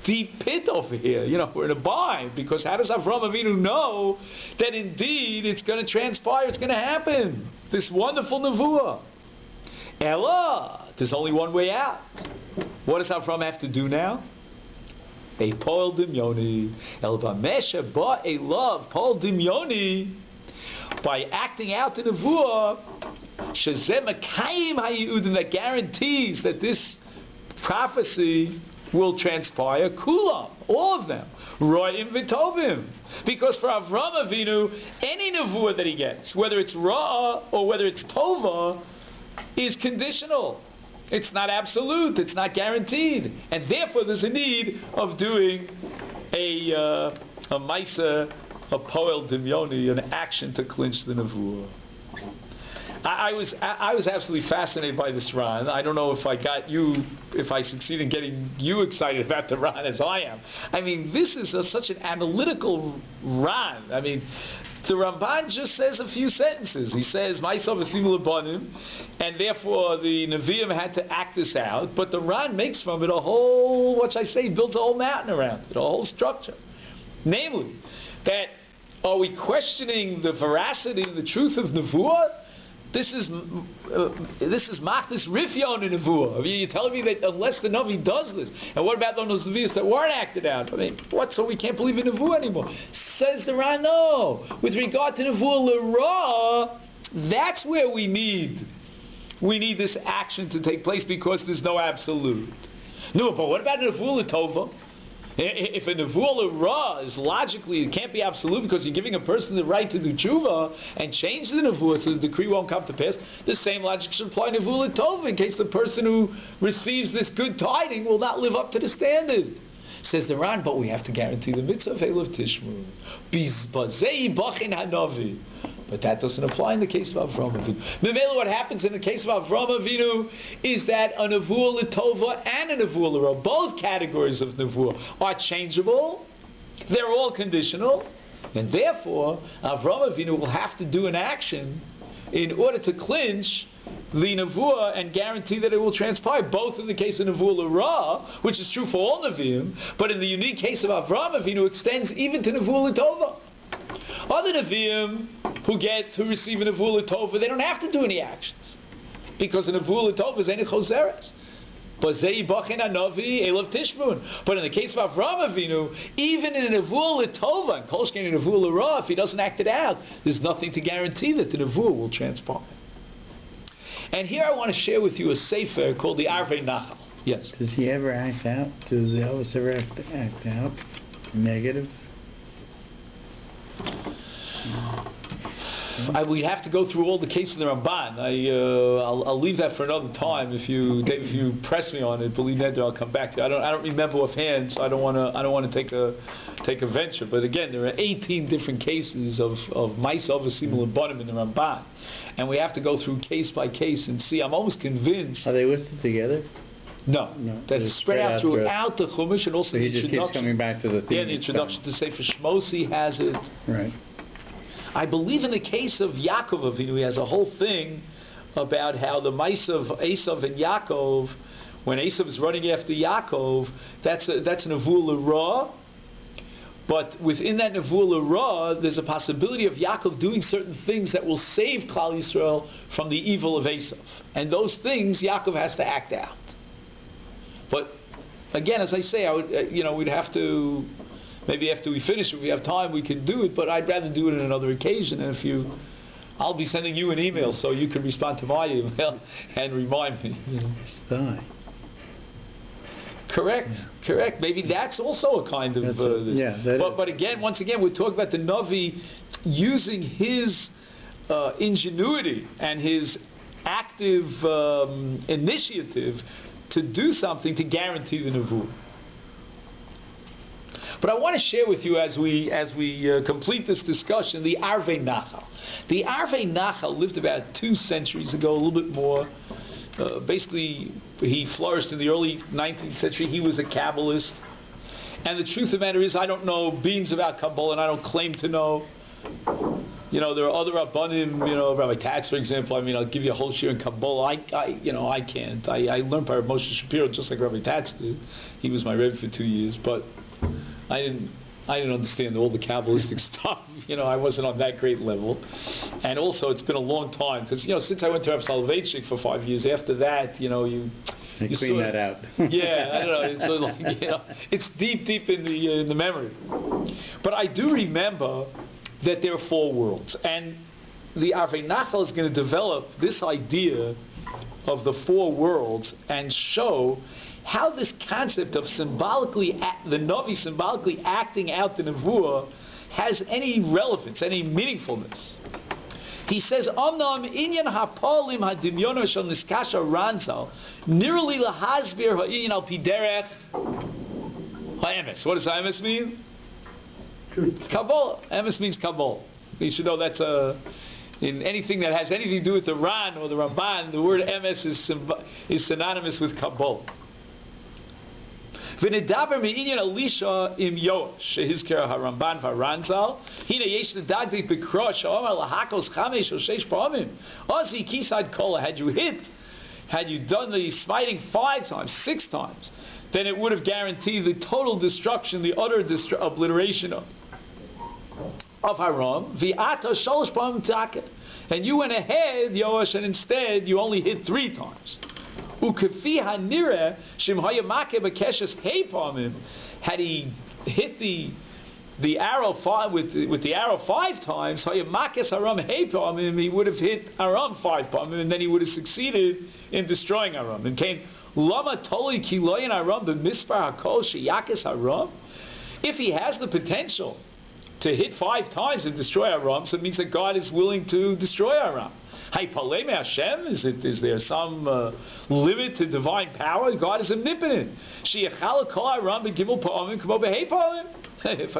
deep pit over here. We're in a bind, because how does Avraham Avinu know that indeed it's going to transpire, it's going to happen? This wonderful nevuah. Ella, there's only one way out. What does Avraham have to do now? A pol dimyoni. El b'mesha ba a love pol dimyoni. By acting out the nevuah, shezeh makayim hayeudim, that guarantees that this prophecy will transpire, kulam, all of them, ro'im v'tovim. Because for Avraham Avinu, any nevuah that he gets, whether it's ra'ah or whether it's tova, is conditional. It's not absolute, it's not guaranteed. And therefore there's a need of doing a maisa a poel dimyoni, an action to clinch the nevuah. I was absolutely fascinated by this Ran. I don't know if I succeed in getting you excited about the Ran as I am. I mean, this is such an analytical Ran. I mean, the Ramban just says a few sentences. He says, "Ma'asav v'simul abanim," and therefore the Nevi'im had to act this out. But the Ran makes from it a whole, builds a whole mountain around it, a whole structure. Namely, that are we questioning the veracity and the truth of Nevuah? This is Machdis Rifyon in Nevuah. I mean, you're telling me that unless the Navi does this, and what about those Nevi'im that weren't acted out? I mean, what? So we can't believe in Nevuah anymore? Says the Ran, no. With regard to Nevuah L'Ra, that's where we need this action to take place because there's no absolute. No, but what about Nevuah L'Tova? If a nevuah l'ra is logically, it can't be absolute because you're giving a person the right to do tshuva and change the nevuah so the decree won't come to pass, the same logic should apply nevuah l'tova in case the person who receives this good tiding will not live up to the standard. Says the Ran, but we have to guarantee the mitzvah of Elav Tishmu. Bizbazei bachin hanavi. But that doesn't apply in the case of Avraham Avinu. Memela, what happens in the case of Avraham Avinu is that a nevuah l'tova and a nevuah l'ra, both categories of nevuah, are changeable. They're all conditional, and therefore Avraham Avinu will have to do an action in order to clinch the nevuah and guarantee that it will transpire. Both in the case of nevuah l'ra, which is true for all nevi'im, but in the unique case of Avraham Avinu, extends even to nevuah l'tova. Other nevi'im who receive a nevuah l'tova, they don't have to do any actions because a nevuah l'tova is any choseres. But in the case of Avraham Avinu, even in a nevuah l'tova and kolshkein in a nevuah l'ra, if he doesn't act it out, there's nothing to guarantee that the nevuah will transpire. And here I want to share with you a sefer called the Arvei Nachal. Yes. Does he ever act out? Do the Elvis ever act out? Negative? We'd have to go through all the cases of the Ramban. I'll leave that for another time. If you press me on it, believe me, I'll come back to you. I don't remember offhand, so I don't want to take a venture. But again, there are 18 different cases of Ma'asav v'simul abanim in the Ramban, and we have to go through case by case and see. I'm almost convinced. Are they listed together? No. That's spread out throughout the Chumash, and also so the he just keeps coming back to the theme. Yeah, the introduction to Sefer Shmos, he has it. Right. I believe in the case of Yaakov Avinu, he has a whole thing about how the mice of Esav and Yaakov, when Esav is running after Yaakov, that's a nevuah l'ra, but within that nevuah l'ra, there's a possibility of Yaakov doing certain things that will save Klal Yisrael from the evil of Esav. And those things Yaakov has to act out. But again, as I say, we'd have to, maybe after we finish, if we have time, we can do it. But I'd rather do it on another occasion. And I'll be sending you an email so you can respond to my email and remind me. Correct. Maybe that's also a kind of. But again, once again, we're talking about the Navi using his ingenuity and his active initiative to do something to guarantee the nevuah. But I want to share with you as we complete this discussion the Arvei Nachal. The Arvei Nachal lived about 2 centuries ago, a little bit more. Basically, he flourished in the early 19th century. He was a Kabbalist. And the truth of the matter is, I don't know beans about Kabbalah, and I don't claim to know. There are other Rabbanim, Rabbi Tatz, for example. I mean, I'll give you a whole share in Kabbalah. I can't. I learned by Moshe Shapiro just like Rabbi Tatz did. He was my Rebbe for 2 years, but I didn't understand all the Kabbalistic stuff. I wasn't on that great level. And also, it's been a long time because since I went to Rav Soloveitchik for 5 years. After that, you clean that out. Yeah, I don't know. It's it's deep in the memory. But I do remember that there are 4 worlds, and the Arvei Nachal is going to develop this idea of the 4 worlds and show how this concept of the Navi symbolically acting out the Nevuah has any relevance, any meaningfulness. He says, Omnam inyan hapolim hadimyono shel niskasha ranzal nirli lahasbir ha'inyan al piderech ha'emes. What does ha'emes mean? Truth. Kabbalah. Emes means Kabbalah. You should know that's in anything that has anything to do with the Ran or the Ramban, the word Emes is synonymous with Kabbalah. V'nedaber me'inyan Elisha im Yoash shehizker haRamban v'Aranzal hina yesh nedagdik b'krosh ha'omar lahakos chamesh or sheish pa'amim ozi kisad kola. Had you done the smiting 5 times, 6 times, then it would have guaranteed the total destruction, the utter obliteration of Haram. V'ata shalosh pa'amim taka. And you went ahead, Yoash, and instead you only hit 3 times. Ukefi hanireh shim hayamake b'keshes heipamim. Had he hit the arrow with the arrow 5 times, hayamakes haram heipamim, he would have hit Aram 5 pamim, and then he would have succeeded in destroying Aram. And came lama toli kiloyin Aram b'mispar hakol sheyakes Aram. If he has the potential to hit 5 times and destroy Aram, so it means that God is willing to destroy Aram. Haypalei Hashem, is there some limit to divine power? God is omnipotent. If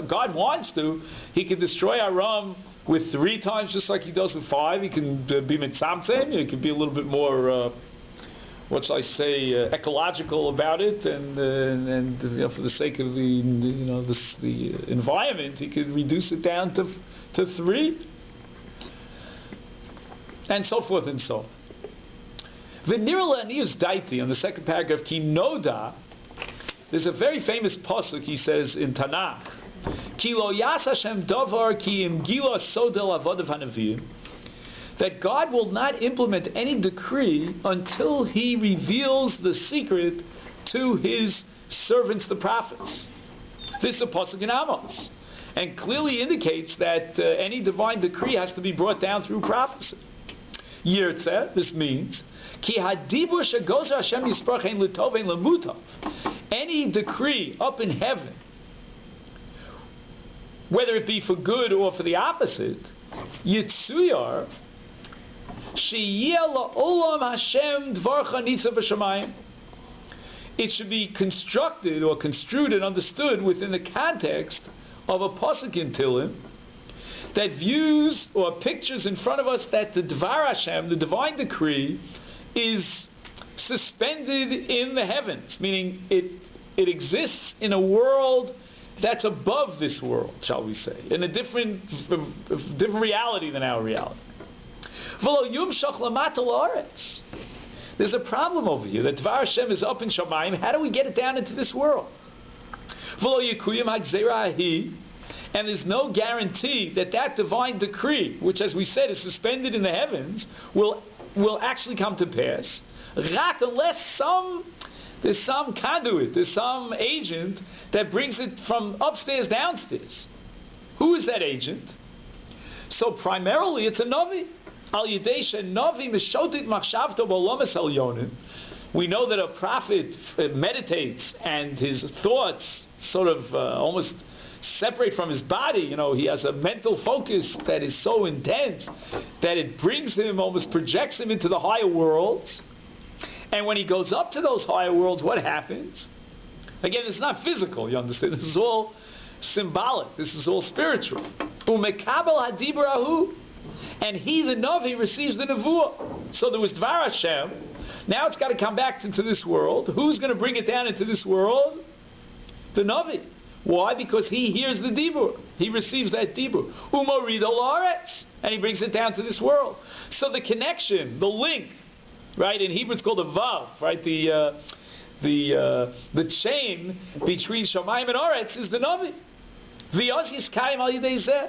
God wants to, He can destroy Aram with 3 times, just like He does with 5. He can be mitzamtzem. He can be a little bit more, what shall I say, ecological about it, and for the sake of the environment, He could reduce it down to 3. And so forth and so on. V'nirala aniyus daiti, on the second paragraph, ki noda, there's a very famous pasuk, he says in Tanakh, ki lo yas Hashem davar ki im gila sodel avodav hanavim, that God will not implement any decree until He reveals the secret to His servants, the prophets. This is a pasuk in Amos, and clearly indicates that any divine decree has to be brought down through prophecy. Yirtzeh, this means, ki hadibur shegozer Hashem yisprach ein l'tov ein l'mutav. Any decree up in heaven, whether it be for good or for the opposite, yitzuyar sheyeh la'olam Hashem dvarcha nitzav b'shamayim. It should be constructed or construed and understood within the context of a pasuk in Tehillim that views or pictures in front of us that the Dvar Hashem, the divine decree, is suspended in the heavens, meaning it exists in a world that's above this world, shall we say, in a different reality than our reality. There's a problem over here, that Dvar Hashem is up in Shamayim. How do we get it down into this world? And there's no guarantee that divine decree, which, as we said, is suspended in the heavens, will actually come to pass, unless there's some conduit, there's some agent that brings it from upstairs downstairs. Who is that agent? So primarily it's a Navi. Al Yidei Navi Mishotit Machshavto B'Olomes Elyonim. We know that a prophet meditates and his thoughts sort of almost separate from his body. He has a mental focus that is so intense that it brings him, almost projects him into the higher worlds. And when he goes up to those higher worlds, what happens? Again, it's not physical, you understand? This is all symbolic. This is all spiritual. Umekabel hadibarahu, and he, the Navi, receives the Nevuah. So there was Dvar Hashem. Now it's got to come back into this world. Who's going to bring it down into this world? The Navi. Why? Because he hears the Dibur. He receives that Dibur. Umorid olaretz, and he brings it down to this world. So the connection, the link, right? In Hebrew it's called a vav, right? The chain between Shamayim and Aretz is the Navi.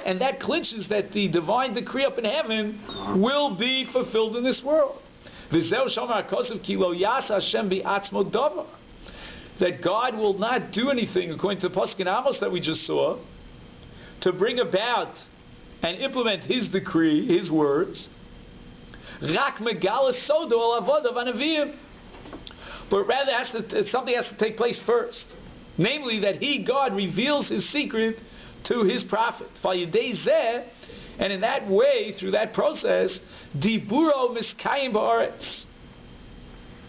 And that clinches that the divine decree up in heaven will be fulfilled in this world. That God will not do anything, according to the pasuk in Amos that we just saw, to bring about and implement His decree, His words. But rather, something has to take place first. Namely, that He, God, reveals His secret to His prophet. And in that way, through that process, Diburo miskayim ba'aretz.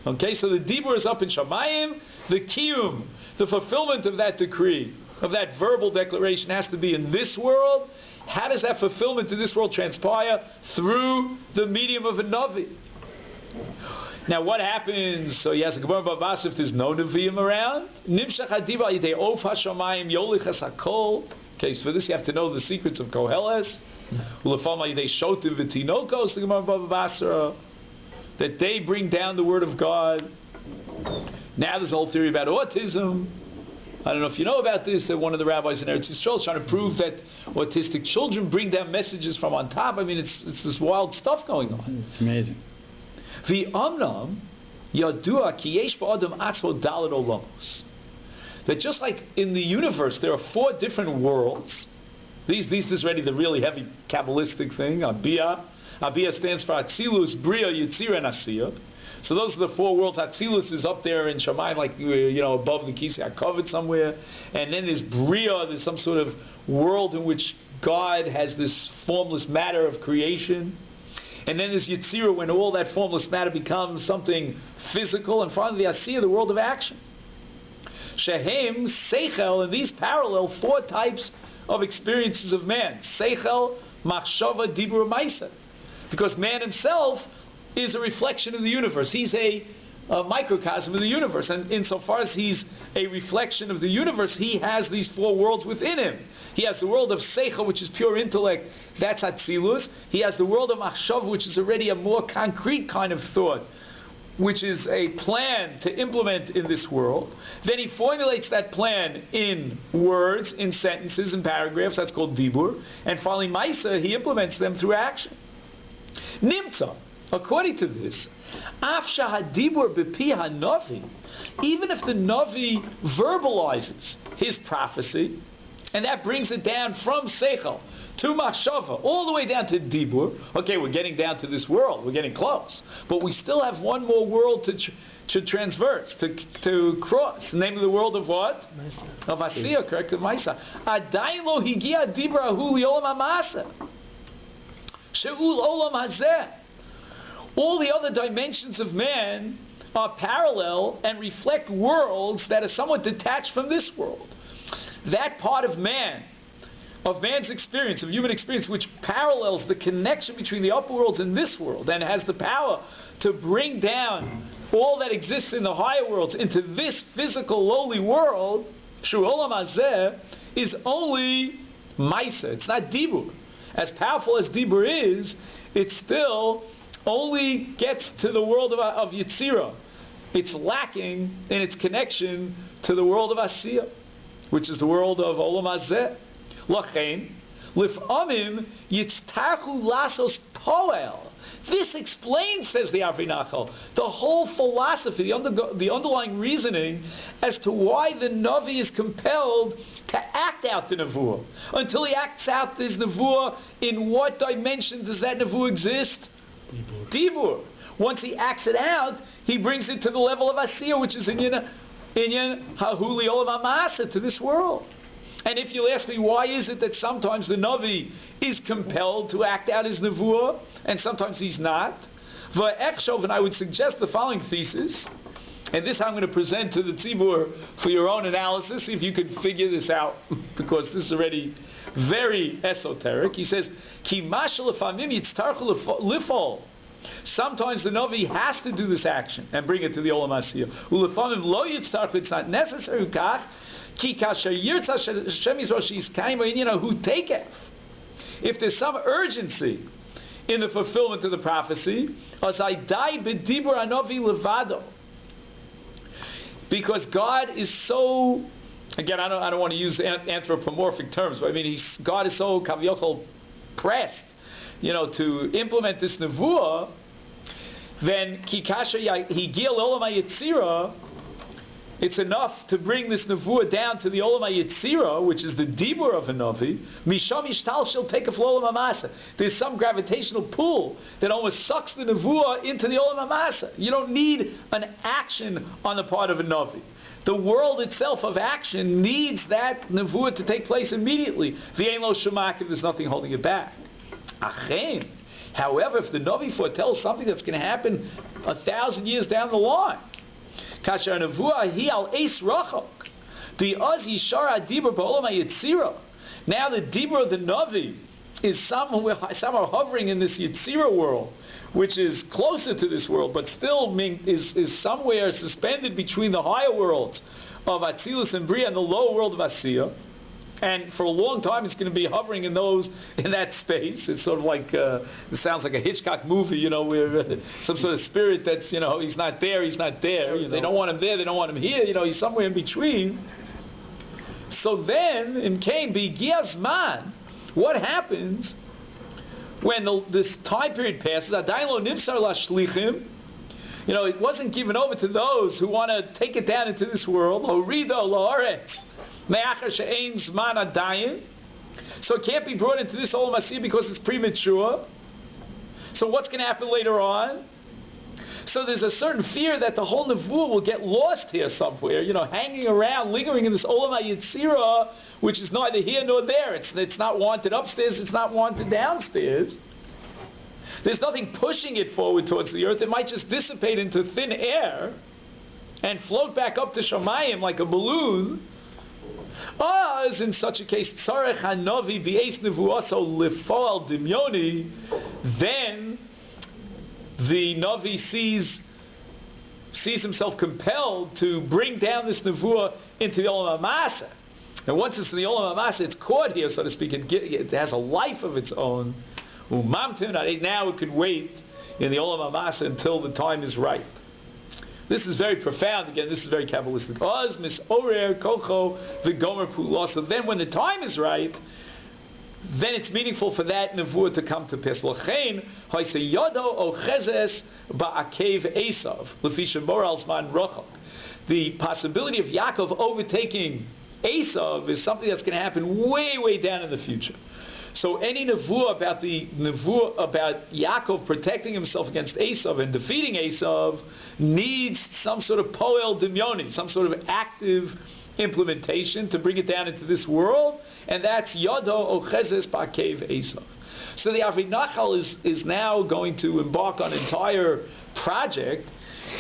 Okay, so the Dibur is up in Shamayim, the Kiyum, the fulfillment of that decree, of that verbal declaration has to be in this world. How does that fulfillment in this world transpire? Through the medium of a Navi. Now what happens? So he has a Gemara Bavas if there's no Nevi'im around. Nimshach hadiba yidei of hashamayim yolichas hakol. Okay, so for this you have to know the secrets of Koheles. Ulefama yidei shotiv v'tinokos, the Gemara Bavas, that they bring down the word of God. Now there's a whole theory about autism. I don't know if you know about this, that one of the rabbis in Eretz Yisrael is trying to prove that autistic children bring down messages from on top. I mean, it's this wild stuff going on. It's amazing. V'amnam yadua ki yesh ba'adam atzmo daled olamos. That just like in the universe there are 4 different worlds. These is already the really heavy Kabbalistic thing. Abiyah. Abiyah stands for Atzilus, Bria, Yitzira, and Asiya. So those are the 4 worlds. Atzilus is up there in Shamayim, like above the Kisei HaKavod somewhere. And then there's Bria, there's some sort of world in which God has this formless matter of creation. And then there's Yitzira, when all that formless matter becomes something physical. And finally, the Asiya, the world of action. Shehem, Seichel, and these parallel 4 types of experiences of man. Seichel, Machshava, Dibur, Maisa. Because man himself is a reflection of the universe. He's a microcosm of the universe. And insofar as he's a reflection of the universe, he has these 4 worlds within him. He has the world of Seichel, which is pure intellect. That's Atzilus. He has the world of Machshav, which is already a more concrete kind of thought, which is a plan to implement in this world. Then he formulates that plan in words, in sentences, in paragraphs. That's called Dibur. And finally, Maisa, he implements them through action. Nimtza. According to this, Afsha hadibur b'pi hanavi, even if the Navi verbalizes his prophecy, and that brings it down from Seichel to Machshava, all the way down to Dibur. Okay, we're getting down to this world, we're getting close, but we still have one more world to transverse, to cross, namely the world of what? Maisa. Of Asiya, correct? Of Maisa. Adayin lo higia dibur ahu liolam hamasa. She'ul olam hazeh. All the other dimensions of man are parallel and reflect worlds that are somewhat detached from this world. That part of man, of man's experience, of human experience, which parallels the connection between the upper worlds and this world, and has the power to bring down all that exists in the higher worlds into this physical, lowly world, Shu Olam Hazeh, is only Maisa. It's not Dibur. As powerful as Dibur is, it still only gets to the world of Yitzira. It's lacking in its connection to the world of Asiya, which is the world of Olam Hazeh. Lachein, lif'amim yitztachu lasos poel. This explains, says the Avinachal, the whole philosophy, the underlying reasoning as to why the Navi is compelled to act out the Nevuah. Until he acts out his Nevuah, in what dimension does that Nevuah exist? Dibur. Once he acts it out, he brings it to the level of Asiya, which is Inyan Hahuli Olam Hamasa, to this world. And if you'll ask me, why is it that sometimes the Navi is compelled to act out his Nevuah, and sometimes he's not? V'echshov, and I would suggest the following thesis, and this I'm going to present to the Tzibur for your own analysis, see if you can figure this out, because this is already very esoteric. He says, Ki mashal lefamim yitztarchu lifol. Sometimes the Navi has to do this action and bring it to the Olam Asiyah. Ulefamim lo yitztarchu, it's not necessary, kach, ki kasher yirtza Hashem Yisrael she'izkayim ha'inyan hu takeh. If there's some urgency in the fulfillment of the prophecy, as I die b'dibur hanavi levado. Because God is so, again, I don't want to use anthropomorphic terms, but I mean, God is so kaviyachol pressed, to implement this nevuah. Then kikasha higil olam hayitzira, it's enough to bring this nevuah down to the olam hayitzira, which is the dibur of a navi. Misham yishtal shel take a olam hamasa. There's some gravitational pull that almost sucks the nevuah into the olam hamasa. You don't need an action on the part of a navi. The world itself of action needs that nevuah to take place immediately. V'ein lo shemak, if there's nothing holding it back. Achen. However, if the navi foretells something that's going to happen 1,000 years down the line, kasher nevuah hi al eis rachok. The Oz Yishara Dibur Ba'olam HaYetzira. Now the Dibur of the Navi is somehow hovering in this Yetzira world, which is closer to this world, but still is somewhere suspended between the higher worlds of Atzilus and Bria and the lower world of Asiya. And for a long time, it's going to be hovering in that space. It's sort of like it sounds like a Hitchcock movie, where some sort of spirit that's he's not there. They don't want him there. They don't want him here. He's somewhere in between. So then, in Cain, B'Gias Man, what happens when this time period passes? Adayin lo nifsar lashlichim. It wasn't given over to those who want to take it down into this world. Horido la'aretz me'achar she'ein zman adayin. So it can't be brought into this olam asiyah because it's premature. So what's going to happen later on? So there's a certain fear that the whole nevuah will get lost here somewhere, hanging around, lingering in this olam hayetzira, which is neither here nor there. It's not wanted upstairs, it's not wanted downstairs. There's nothing pushing it forward towards the earth. It might just dissipate into thin air and float back up to Shamayim like a balloon. As in such a case, tzarech hanavi b'eis nevuaso lifoal dimyoni, then the Navi sees himself compelled to bring down this nevuah into the Olam HaMaaseh. And once it's in the Olam HaMaaseh, it's caught here, so to speak. It has a life of its own. Now it can wait in the Olam HaMaaseh until the time is right. This is very profound. Again, this is very Kabbalistic. Oz misorer kocho v'gomer pulah. So then when the time is right, then it's meaningful for that nevuah to come to pass. L'chein hoysei yodo ochezes ba'akev Esav l'fi shemor al zman rochok. The possibility of Yaakov overtaking Esav is something that's going to happen way, way down in the future. So any nevuah about Yaakov protecting himself against Esav and defeating Esav needs some sort of poel dimyoni, some sort of active implementation to bring it down into this world, and that's Yodo Ochezes Ba'akev Esav. So the Avnei Nachal is now going to embark on an entire project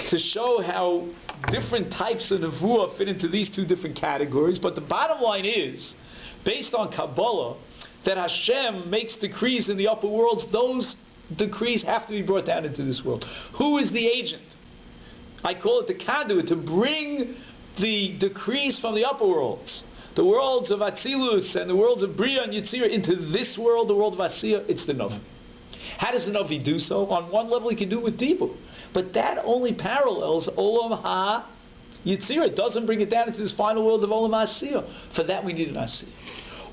to show how different types of nevuah fit into these two different categories. But the bottom line is, based on Kabbalah, that Hashem makes decrees in the upper worlds. Those decrees have to be brought down into this world. Who is the agent? I call it the conduit to bring the decrees from the upper worlds, the worlds of Atzilus and the worlds of Bria and Yetzirah, into this world, the world of Asiyah. It's the Navi. How does the Navi do so? On one level, he can do it with Dibur, but that only parallels Olam Ha-Yetzirah. It doesn't bring it down into this final world of Olam Ha-Asiyah. For that, we need an Asiyah.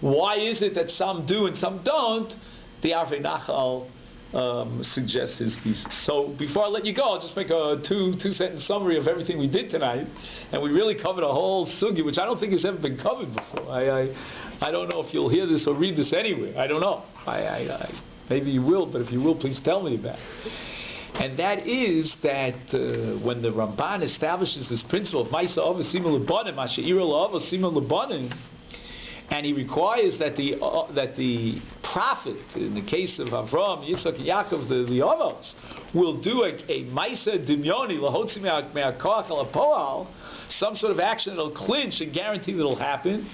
Why is it that some do and some don't? The Avnei Nachal suggests his thesis. So before I let you go, I'll just make a two-sentence summary of everything we did tonight. And we really covered a whole sugya, which I don't think has ever been covered before. I don't know if you'll hear this or read this anywhere. I don't know. Maybe you will, but if you will, please tell me about it. And that is that when the Ramban establishes this principle of Maisa Av Asima Lebanim, Asheira La'av Asima Lebanim, and he requires that the prophet, in the case of Avram, Yitzchak, and Yaakov, the Avos, will do a Maisa Dimyoni, Lahotzi Me'akoach Al HaPoal, some sort of action that'll clinch and guarantee that'll happen.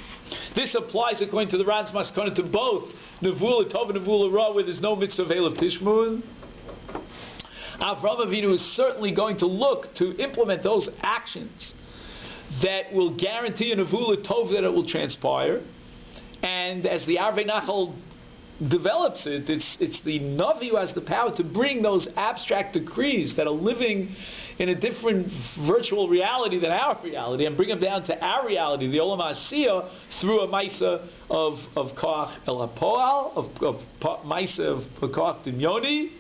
This applies, according to the Ran's Maskana, to both Nevuah Tov and Nevuah Ra, where there's no mitzvah of Eilov Tishmun. Avram Avinu is certainly going to look to implement those actions that will guarantee a Nevuah Tov that it will transpire. And as the Avnei Nachal develops it, it's the Navi who has the power to bring those abstract decrees that are living in a different virtual reality than our reality, and bring them down to our reality, the Olam HaAsiyah, through a Maisa of Koach El HaPoal, of Maisa of Koach Dimyoni.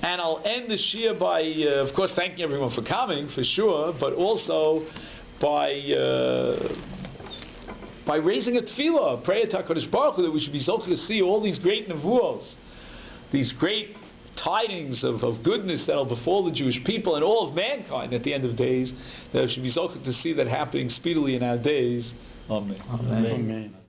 And I'll end the Shia by, of course, thanking everyone for coming, for sure, but also by raising a tefillah, a prayer to HaKadosh Baruch Hu, that we should be zocheh to see all these great nevuos, these great tidings of goodness that will befall the Jewish people and all of mankind at the end of days, that we should be zocheh to see that happening speedily in our days. Amen. Amen. Amen.